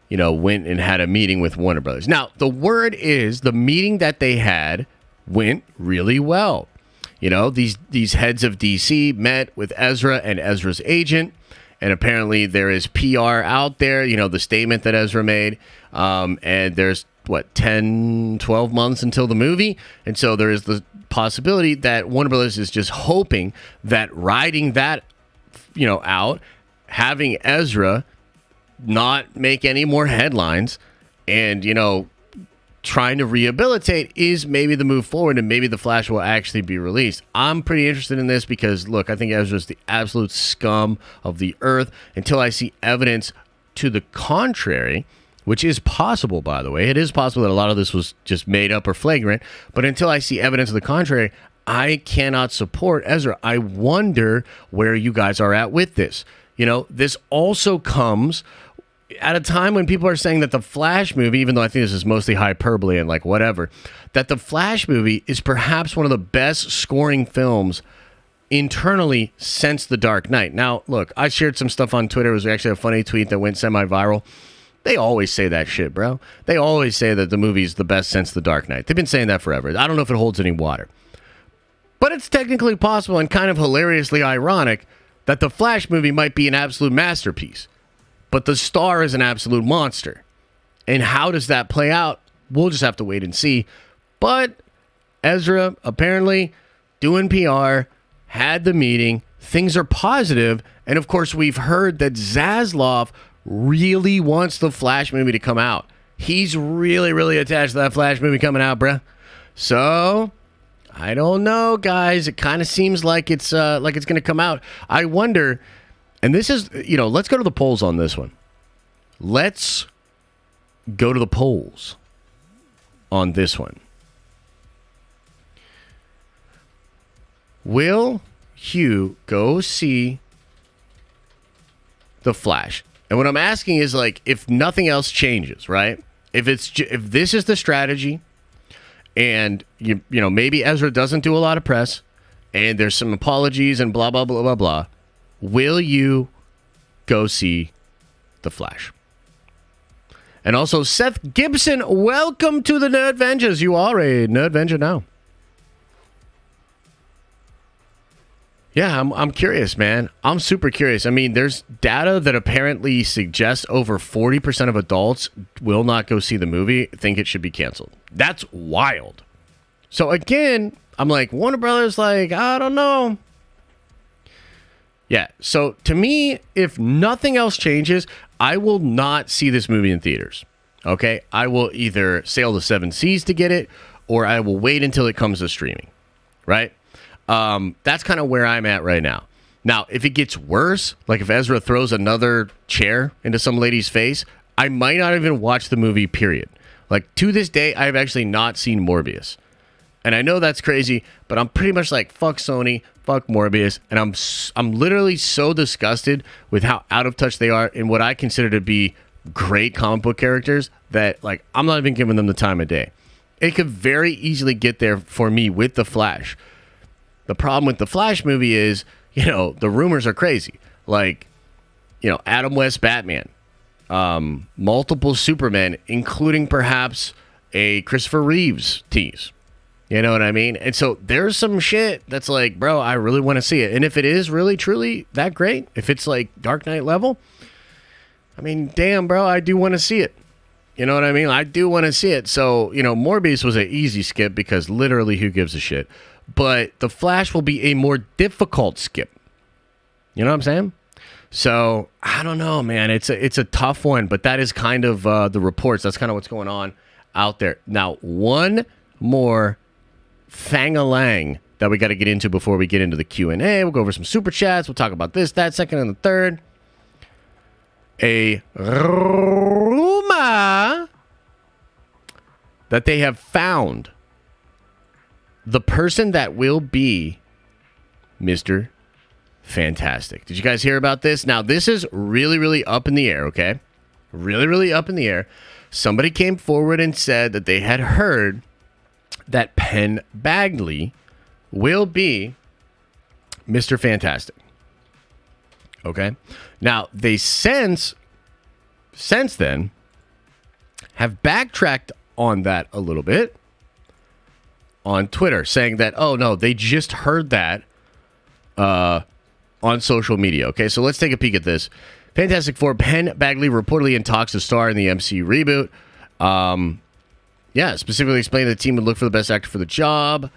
went and had a meeting with Warner Brothers. Now, the word is the meeting that they had went really well. These heads of DC met with Ezra and Ezra's agent, and apparently there is PR out there, the statement that Ezra made, and there's 10, 12 months until the movie. And so there is the possibility that Warner Brothers is just hoping that riding that, out, having Ezra not make any more headlines and, trying to rehabilitate is maybe the move forward, and maybe The Flash will actually be released. I'm pretty interested in this because, look, I think Ezra's the absolute scum of the earth until I see evidence to the contrary, which is possible, by the way. It is possible that a lot of this was just made up or flagrant, but until I see evidence of the contrary, I cannot support Ezra. I wonder where you guys are at with this. This also comes at a time when people are saying that the Flash movie, even though I think this is mostly hyperbole and whatever, that the Flash movie is perhaps one of the best scoring films internally since The Dark Knight. Now, look, I shared some stuff on Twitter. It was actually a funny tweet that went semi-viral. They always say that shit, bro. They always say that the movie's the best since The Dark Knight. They've been saying that forever. I don't know if it holds any water. But it's technically possible and kind of hilariously ironic that the Flash movie might be an absolute masterpiece, but the star is an absolute monster. And how does that play out? We'll just have to wait and see. But Ezra apparently doing PR, had the meeting. Things are positive. And of course, we've heard that Zaslav really wants the Flash movie to come out. He's really, really attached to that Flash movie coming out, bruh. So I don't know, guys. It kind of seems like it's going to come out. I wonder, and this is, let's go to the polls on this one. Let's go to the polls on this one. Will you go see The Flash? And what I'm asking is, if nothing else changes, right? If this is the strategy, and maybe Ezra doesn't do a lot of press, and there's some apologies and blah blah blah blah blah, will you go see The Flash? And also, Seth Gibson, welcome to the Nerd Vengers. You are a Nerd Venger now. Yeah, I'm curious, man. I'm super curious. I mean, there's data that apparently suggests over 40% of adults will not go see the movie, think it should be canceled. That's wild. So again, I'm like, Warner Brothers, I don't know. Yeah, so to me, if nothing else changes, I will not see this movie in theaters. Okay? I will either sail the seven seas to get it, or I will wait until it comes to streaming. Right? That's kind of where I'm at right now. Now, if it gets worse, like if Ezra throws another chair into some lady's face, I might not even watch the movie, period. To this day, I've actually not seen Morbius. And I know that's crazy, but I'm pretty much fuck Sony, fuck Morbius, and I'm literally so disgusted with how out of touch they are in what I consider to be great comic book characters that, I'm not even giving them the time of day. It could very easily get there for me with The Flash. The problem with the Flash movie is, the rumors are crazy. Adam West Batman, multiple Supermen, including perhaps a Christopher Reeves tease. You know what I mean? And so there's some shit that's bro, I really want to see it. And if it is really, truly that great, if it's Dark Knight level, I mean, damn, bro, I do want to see it. You know what I mean? I do want to see it. So, Morbius was an easy skip because literally who gives a shit? But The Flash will be a more difficult skip. You know what I'm saying? So, I don't know, man. It's a tough one, but that is kind of the reports. That's kind of what's going on out there. Now, one more thang-a-lang that we got to get into before we get into the Q&A. We'll go over some super chats. We'll talk about this, that, second, and the third. A rumor that they have found the person that will be Mr. Fantastic. Did you guys hear about this? Now, this is really, really up in the air, okay? Really, really up in the air. Somebody came forward and said that they had heard that Penn Badgley will be Mr. Fantastic. Okay? Now, they since then have backtracked on that a little bit on Twitter, saying that, oh, no, they just heard that on social media. Okay, so let's take a peek at this. Fantastic Four, Penn Badgley reportedly in talks to star in the MCU reboot. Specifically explained the team would look for the best actor for the job.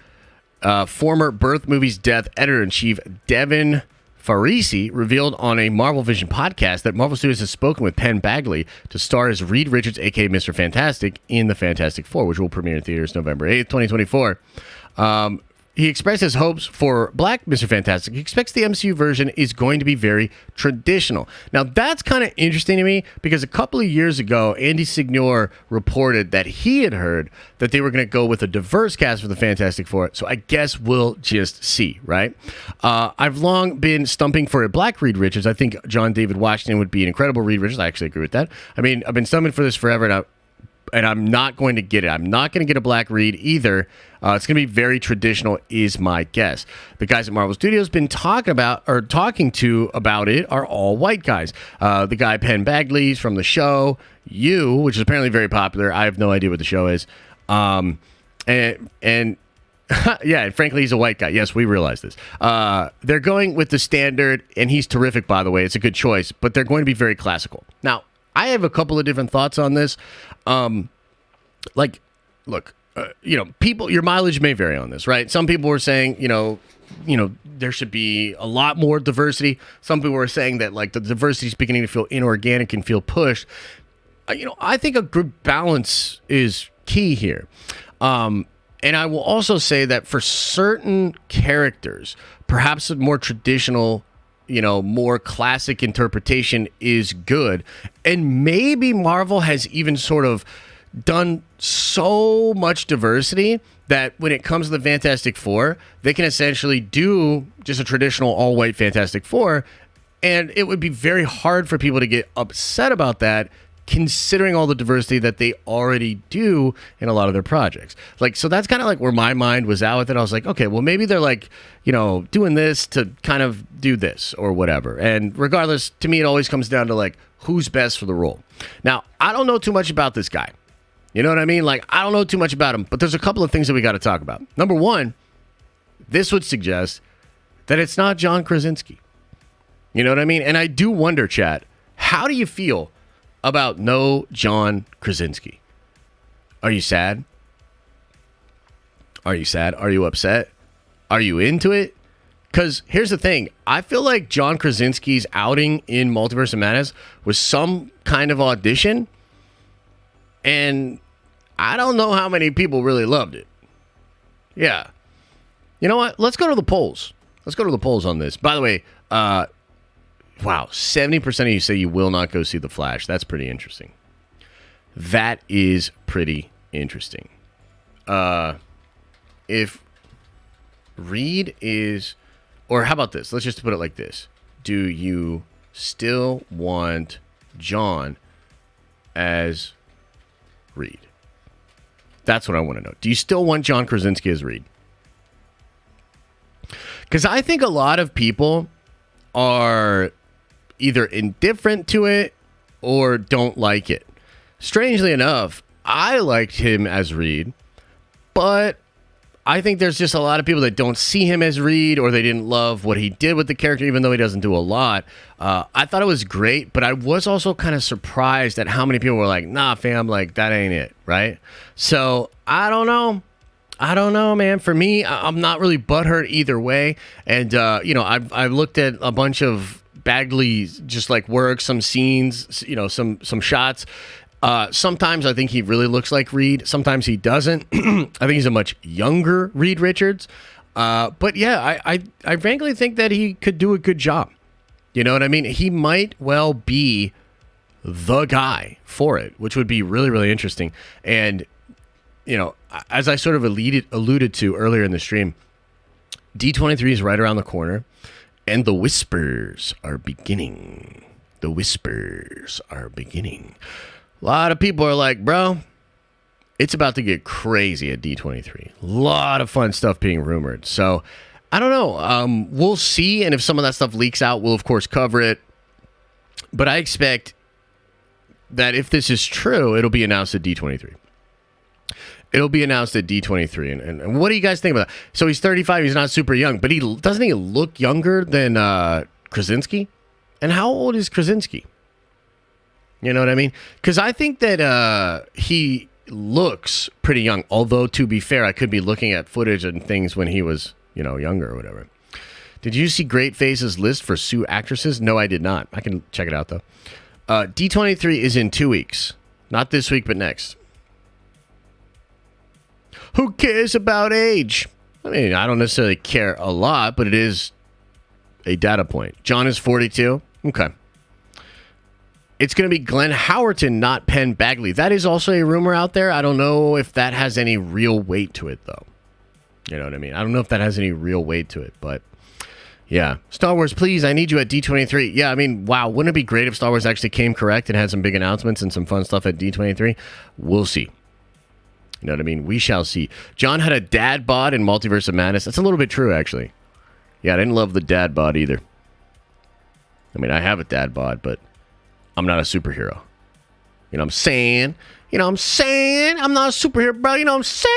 Former Birth Movies Death editor-in-chief Devin Farisi revealed on a Marvel Vision podcast that Marvel Studios has spoken with Penn Badgley to star as Reed Richards, a.k.a. Mr. Fantastic, in the Fantastic Four, which will premiere in theaters November 8th, 2024. He expressed his hopes for Black Mr. Fantastic. He expects the MCU version is going to be very traditional. Now, that's kind of interesting to me because a couple of years ago, Andy Signor reported that he had heard that they were going to go with a diverse cast for the Fantastic Four. So I guess we'll just see, right? I've long been stumping for a Black Reed Richards. I think John David Washington would be an incredible Reed Richards. I actually agree with that. I mean, I've been stumping for this forever, and I'm not going to get it. I'm not going to get a Black Reed either. It's going to be very traditional, is my guess. The guys at Marvel Studios been talking about it are all white guys. The guy Penn Badgley's from the show You, which is apparently very popular. I have no idea what the show is. And yeah, and frankly, he's a white guy. Yes, we realize this. They're going with the standard, and he's terrific, by the way. It's a good choice, but they're going to be very classical. Now, I have a couple of different thoughts on this. People, your mileage may vary on this, right? Some people were saying, there should be a lot more diversity. Some people were saying that like the diversity is beginning to feel inorganic and feel pushed. I think a good balance is key here. And I will also say that for certain characters, perhaps a more traditional, more classic interpretation is good. And maybe Marvel has even sort of done so much diversity that when it comes to the Fantastic Four, they can essentially do just a traditional all-white Fantastic Four, and it would be very hard for people to get upset about that, considering all the diversity that they already do in a lot of their projects. So that's kind of like where my mind was at with it. I was like, okay, well, maybe they're like, doing this to kind of do this or whatever. And regardless, to me, it always comes down to like, who's best for the role. Now, I don't know too much about this guy. You know what I mean? I don't know too much about him, but there's a couple of things that we got to talk about. Number one, this would suggest that it's not John Krasinski. You know what I mean? And I do wonder, chat, how do you feel about no John Krasinski? Are you sad? Are you sad? Are you upset? Are you into it? Because here's the thing. I feel like John Krasinski's outing in Multiverse of Madness was some kind of audition, and I don't know how many people really loved it. Yeah. You know what? Let's go to the polls. Let's go to the polls on this. By the way, wow, 70% of you say you will not go see The Flash. That's pretty interesting. That is pretty interesting. If Reed is, or how about this? Let's just put it like this. Do you still want John as Reed? That's what I want to know. Do you still want John Krasinski as Reed? Because I think a lot of people are either indifferent to it or don't like it. Strangely enough, I liked him as Reed, but I think there's just a lot of people that don't see him as Reed, or they didn't love what he did with the character, even though he doesn't do a lot. I thought it was great, but I was also kind of surprised at how many people were like, nah, fam, like, that ain't it, right? So, I don't know. I don't know, man. For me, I'm not really butthurt either way. And, I've looked at a bunch of Badgley's just like work, some scenes, some shots. Sometimes I think he really looks like Reed. Sometimes he doesn't. I think he's a much younger Reed Richards. But yeah, I frankly think that he could do a good job. You know what I mean? He might well be the guy for it, which would be really, really interesting. And, you know, as I sort of alluded to earlier in the stream, D23 is right around the corner, and the whispers are beginning. The whispers are beginning. A lot of people are like, bro, it's about to get crazy at D23. A lot of fun stuff being rumored. So, I don't know. We'll see, and if some of that stuff leaks out, we'll, of course, cover it. But I expect that if this is true, it'll be announced at D23. It'll be announced at D23. And what do you guys think about that? So he's 35. He's not super young, but doesn't he look younger than Krasinski? And how old is Krasinski? You know what I mean? Because I think that he looks pretty young. Although, to be fair, I could be looking at footage and things when he was, you know, younger or whatever. Did you see Great Face's list for Sioux actresses? No, I did not. I can check it out, though. D23 is in 2 weeks. Not this week, but next. Who cares about age? I mean, I don't necessarily care a lot, but it is a data point. John is 42. Okay. It's going to be Glenn Howerton, not Penn Bagley. That is also a rumor out there. I don't know if that has any real weight to it, though. You know what I mean? I don't know if that has any real weight to it, but yeah. Star Wars, please, I need you at D23. Yeah, I mean, wow, wouldn't it be great if Star Wars actually came correct and had some big announcements and some fun stuff at D23? We'll see. You know what I mean? We shall see. John had a dad bod in Multiverse of Madness. That's a little bit true, actually. Yeah, I didn't love the dad bod either. I mean, I have a dad bod, but I'm not a superhero. You know what I'm saying? You know what I'm saying? I'm not a superhero, bro. You know what I'm saying?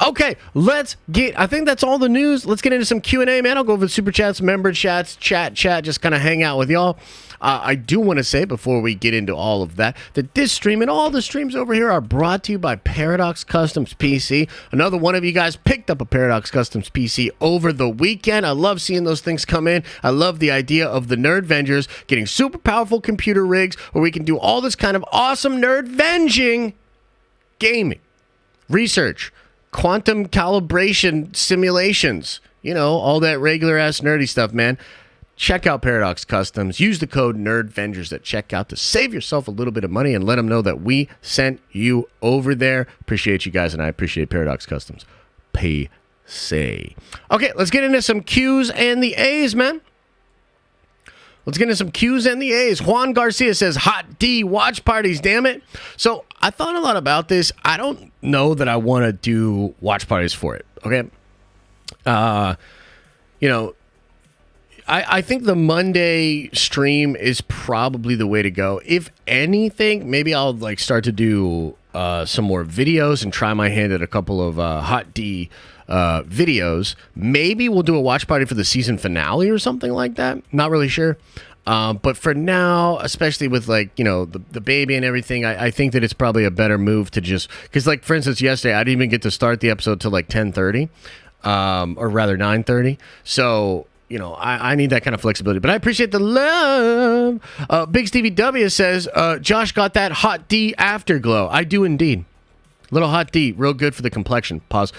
Okay, let's get, I think that's all the news. Let's get into some Q&A, man. I'll go over the super chats, member chats, chat, just kind of hang out with y'all. I do want to say before we get into all of that this stream and all the streams over here are brought to you by Paradox Customs PC. Another one of you guys picked up a Paradox Customs PC over the weekend. I love seeing those things come in. I love the idea of the Nerd Vengers getting super powerful computer rigs where we can do all this kind of awesome nerd venging gaming, research, quantum calibration simulations, you know, all that regular ass nerdy stuff, man. Check out Paradox Customs. Use the code NERDVENGERS at checkout to save yourself a little bit of money and let them know that we sent you over there. Appreciate you guys, and I appreciate Paradox Customs. Say. Okay, let's get into some Q's and the A's, man. Let's get into some Q's and the A's. Juan Garcia says, hot D, watch parties, damn it. So I thought a lot about this. I don't know that I want to do watch parties for it, okay? You know, I think the Monday stream is probably the way to go. If anything, maybe I'll like start to do some more videos and try my hand at a couple of hot D videos. Maybe we'll do a watch party for the season finale or something like that. Not really sure. But for now, especially with like, you know, the baby and everything, I think that it's probably a better move to just, because like, for instance, yesterday, I didn't even get to start the episode till like 10:30, or rather 9:30. So, you know, I need that kind of flexibility, but I appreciate the love. Big Stevie W says, Josh got that hot D afterglow. I do indeed. Little hot D, real good for the complexion. Pause.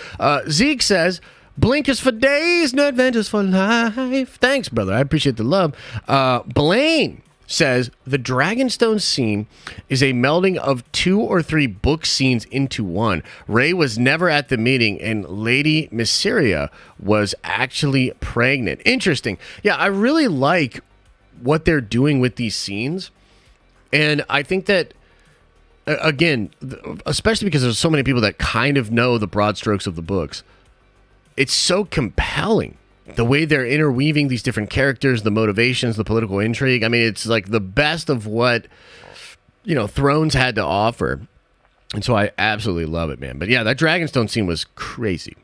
Zeke says, blinkers for days, no adventures for life. Thanks, brother. I appreciate the love. Blaine says, the Dragonstone scene is a melding of 2 or 3 book scenes into one. Rey was never at the meeting, and Lady Mysteria was actually pregnant. Interesting. Yeah, I really like what they're doing with these scenes. And I think that, again, especially because there's so many people that kind of know the broad strokes of the books, it's so compelling. The way they're interweaving these different characters, the motivations, the political intrigue. I mean, it's like the best of what, you know, Thrones had to offer. And so I absolutely love it, man. But yeah, that Dragonstone scene was crazy.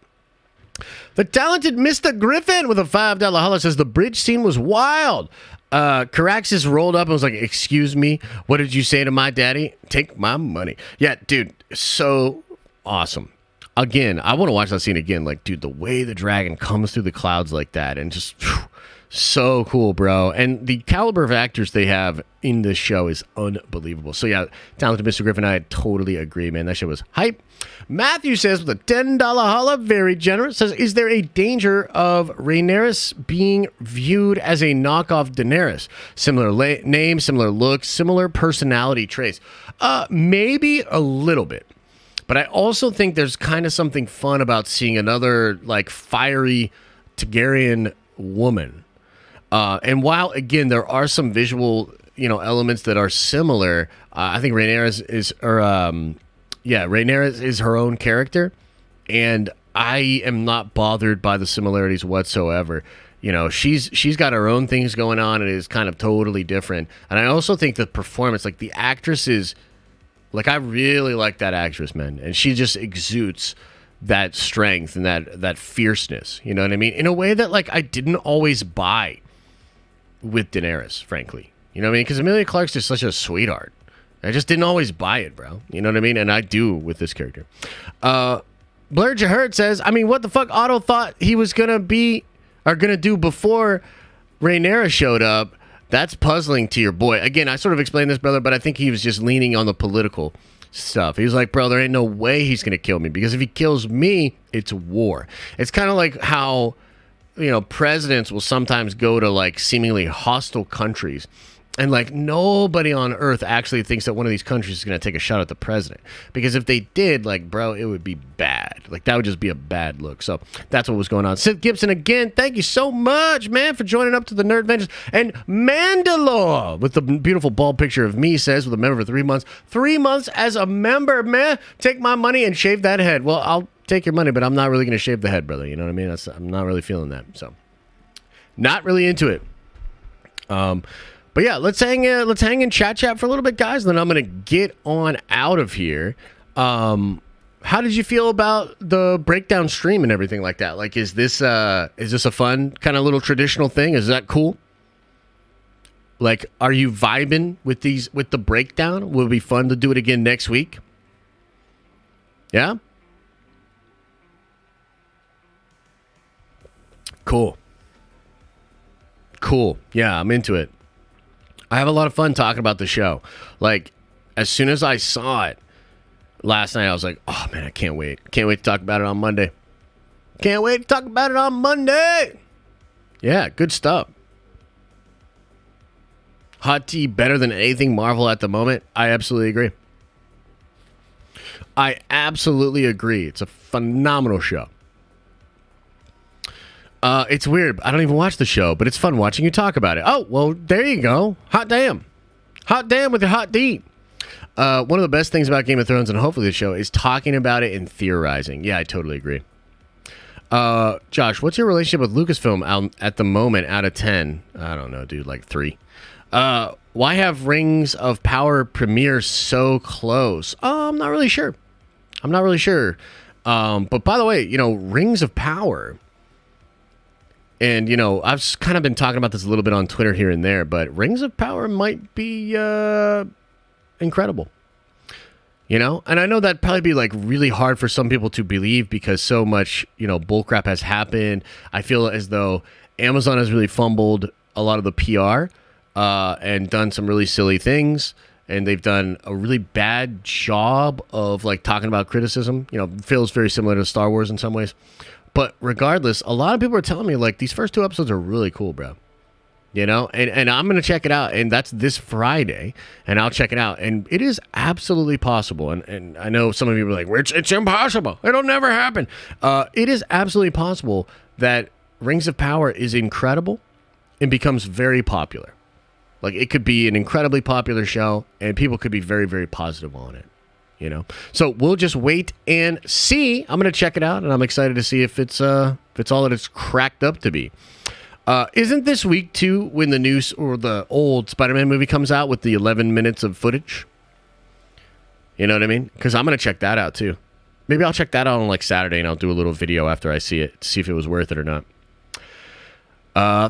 The talented Mr. Griffin with a $5 holler says the bridge scene was wild. Caraxis rolled up and was like, excuse me, what did you say to my daddy? Take my money. Yeah, dude, so awesome. Again, I want to watch that scene again. Like, dude, the way the dragon comes through the clouds like that and just So cool, bro. And the caliber of actors they have in this show is unbelievable. So yeah, talented Mr. Griffin, I totally agree, man. That shit was hype. Matthew says with a $10 holla, very generous, says, is there a danger of Rhaenyra being viewed as a knockoff Daenerys? Similar name, similar look, similar personality traits. Maybe a little bit. But I also think there's kind of something fun about seeing another like fiery Targaryen woman. And while, again, there are some visual, elements that are similar, I think Rhaenyra is her own character, and I am not bothered by the similarities whatsoever. She's got her own things going on, and it is kind of totally different. And I also think the performance, like the actress is, like I really like that actress, man, and she just exudes that strength and that fierceness. You know what I mean? In a way that like I didn't always buy with Daenerys, frankly. You know what I mean? Because Emilia Clarke's just such a sweetheart. I just didn't always buy it, bro. You know what I mean? And I do with this character. Blair Jahert says, I mean, what the fuck Otto thought he was gonna do before Rhaenyra showed up? That's puzzling to your boy. Again, I sort of explained this, brother, but I think he was just leaning on the political stuff. He was like, bro, there ain't no way he's gonna kill me, because if he kills me, it's war. It's kind of like how presidents will sometimes go to like seemingly hostile countries, and like nobody on earth actually thinks that one of these countries is going to take a shot at the president, because if they did, like, bro, it would be bad. Like that would just be a bad look. So that's what was going on. Sid Gibson, again, thank you so much, man, for joining up to the Nerd Vengers. And Mandalore with the beautiful bald picture of me says, with a member for 3 months. 3 months as a member, man. Take my money and shave that head. Well, I'll take your money, but I'm not really going to shave the head, brother. You know what I mean? I'm not really feeling that. So not really into it. But yeah, let's hang in chat for a little bit, guys. Then I'm gonna get on out of here. How did you feel about the breakdown stream and everything like that? Like, is this a fun kind of little traditional thing? Is that cool? Like, are you vibing with the breakdown? Will it be fun to do it again next week? Yeah. Cool. Yeah, I'm into it. I have a lot of fun talking about the show. Like, as soon as I saw it last night, I was like, oh, man, I can't wait. Can't wait to talk about it on Monday. Yeah, good stuff. Hot tea better than anything Marvel at the moment. I absolutely agree. It's a phenomenal show. It's weird. I don't even watch the show, but it's fun watching you talk about it. Oh, well, there you go. Hot damn with your hot D. One of the best things about Game of Thrones, and hopefully the show, is talking about it and theorizing. Yeah, I totally agree. Josh, what's your relationship with Lucasfilm at the moment out of 10? I don't know, dude, like 3. Why have Rings of Power premiere so close? I'm not really sure. But by the way, Rings of Power... And, I've kind of been talking about this a little bit on Twitter here and there, but Rings of Power might be incredible. And I know that'd probably be like really hard for some people to believe, because so much, bullcrap has happened. I feel as though Amazon has really fumbled a lot of the PR and done some really silly things. And they've done a really bad job of like talking about criticism. Feels very similar to Star Wars in some ways. But regardless, a lot of people are telling me, like, these first 2 episodes are really cool, bro. And I'm going to check it out. And that's this Friday. And I'll check it out. And it is absolutely possible. And I know some of you are like, it's impossible. It'll never happen. It is absolutely possible that Rings of Power is incredible and becomes very popular. Like, it could be an incredibly popular show. And people could be very, very positive on it. So we'll just wait and see. I'm going to check it out, and I'm excited to see if it's all that it's cracked up to be. Isn't this week, too, when the new or the old Spider-Man movie comes out with the 11 minutes of footage? You know what I mean? Because I'm going to check that out, too. Maybe I'll check that out on, like, Saturday, and I'll do a little video after I see it to see if it was worth it or not.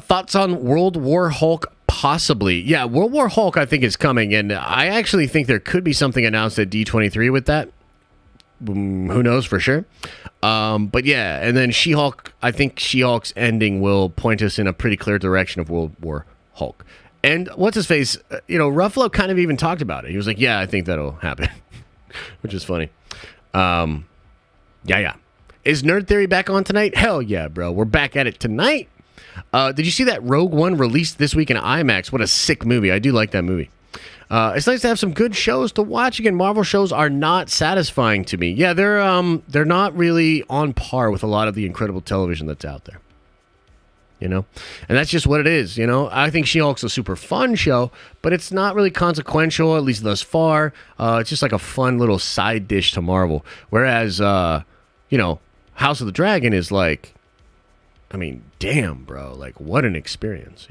Thoughts on World War Hulk? Possibly. Yeah, World War Hulk, I think, is coming, and I actually think there could be something announced at D23 with that. Who knows for sure? But yeah, and then She-Hulk. I think She-Hulk's ending will point us in a pretty clear direction of World War Hulk. And what's his face? Ruffalo kind of even talked about it. He was like, "Yeah, I think that'll happen," which is funny. Yeah. Is Nerd Theory back on tonight? Hell yeah, bro. We're back at it tonight. Did you see that Rogue One released this week in IMAX? What a sick movie. I do like that movie. It's nice to have some good shows to watch. Again, Marvel shows are not satisfying to me. Yeah, they're not really on par with a lot of the incredible television that's out there. And that's just what it is. I think She-Hulk's a super fun show, but it's not really consequential, at least thus far. It's just like a fun little side dish to Marvel. Whereas, House of the Dragon is like, I mean, damn, bro. Like, what an experience,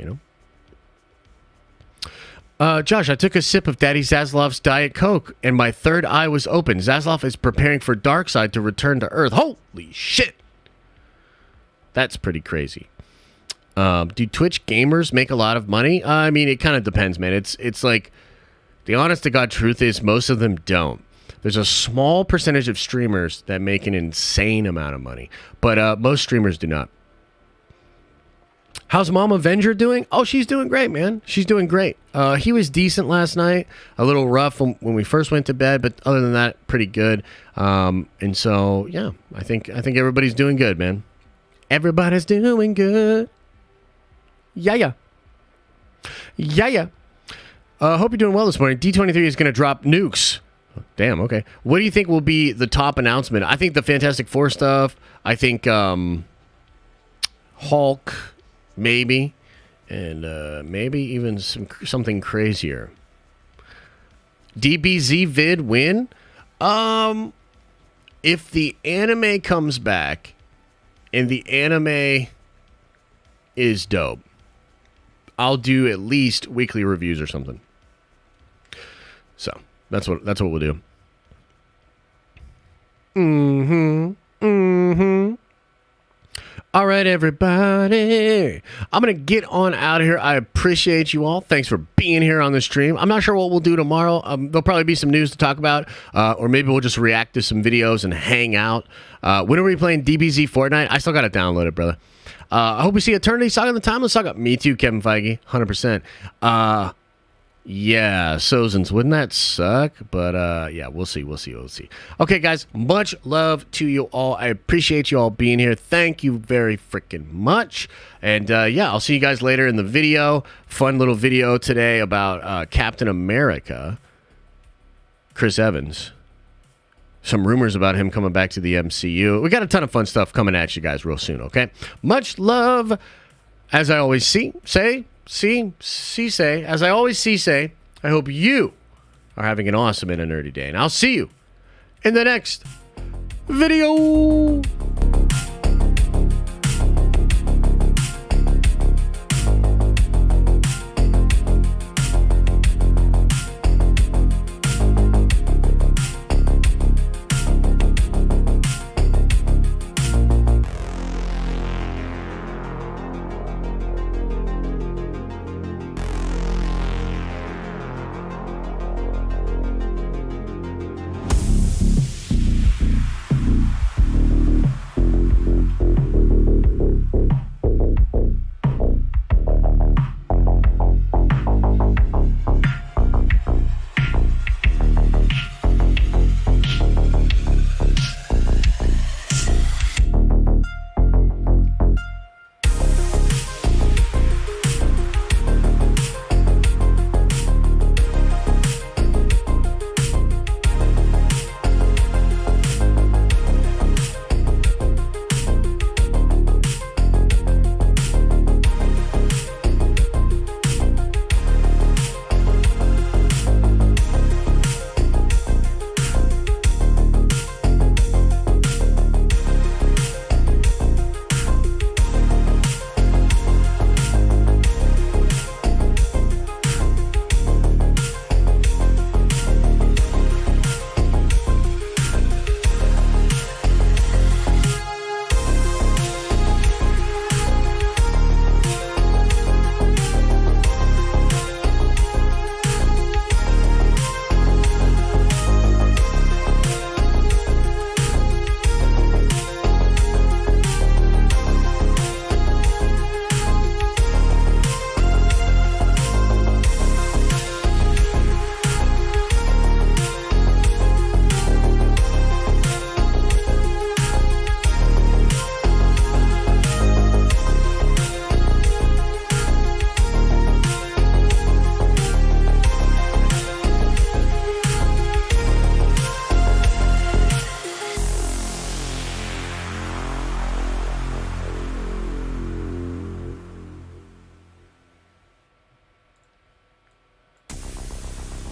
Josh, I took a sip of Daddy Zaslav's Diet Coke, and my third eye was open. Zaslav is preparing for Darkseid to return to Earth. Holy shit! That's pretty crazy. Do Twitch gamers make a lot of money? I mean, it kind of depends, man. It's like, the honest-to-God truth is most of them don't. There's a small percentage of streamers that make an insane amount of money, but most streamers do not. How's Mom Avenger doing? Oh, she's doing great, man. She's doing great. He was decent last night. A little rough when we first went to bed, but other than that, pretty good. And so, yeah, I think everybody's doing good, man. Everybody's doing good. Yeah. Hope you're doing well this morning. D23 is going to drop nukes. Damn, okay. What do you think will be the top announcement? I think the Fantastic Four stuff. I think Hulk, maybe. And maybe even something crazier. DBZ vid win? If the anime comes back and the anime is dope, I'll do at least weekly reviews or something. So that's what we'll do. All right, everybody. I'm going to get on out of here. I appreciate you all. Thanks for being here on the stream. I'm not sure what we'll do tomorrow. There'll probably be some news to talk about, or maybe we'll just react to some videos and hang out. When are we playing DBZ Fortnite? I still got to download it, brother. I hope we see Eternity Saga and the Timeless Saga. Me too, Kevin Feige. 100%. Yeah, Sozens, wouldn't that suck? But yeah, we'll see. Okay, guys, much love to you all. I appreciate you all being here. Thank you very freaking much. And yeah, I'll see you guys later in the video. Fun little video today about Captain America, Chris Evans. Some rumors about him coming back to the MCU. We got a ton of fun stuff coming at you guys real soon, okay? Much love. As I always say, as I always say, I hope you are having an awesome and a nerdy day. And I'll see you in the next video.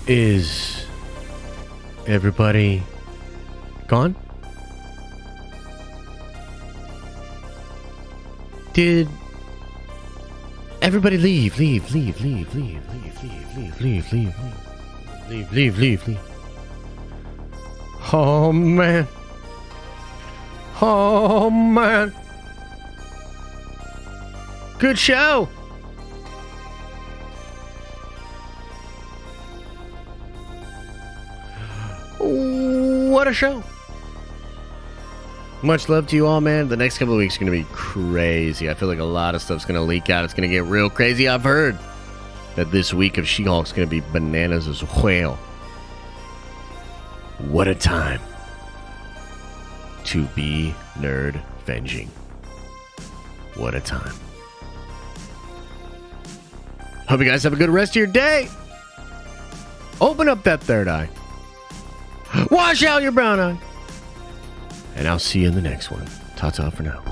Is everybody gone? Did everybody leave? Leave. Oh man. Oh man. Good show. What a show. Much love to you all, man. The next couple of weeks are going to be crazy. I feel like a lot of stuff's going to leak out. It's going to get real crazy. I've heard that this week of She-Hulk's going to be bananas as well. What a time to be nerd venging. What a time. Hope you guys have a good rest of your day. Open up that third eye. Wash out your brown eye. And I'll see you in the next one. Ta-ta for now.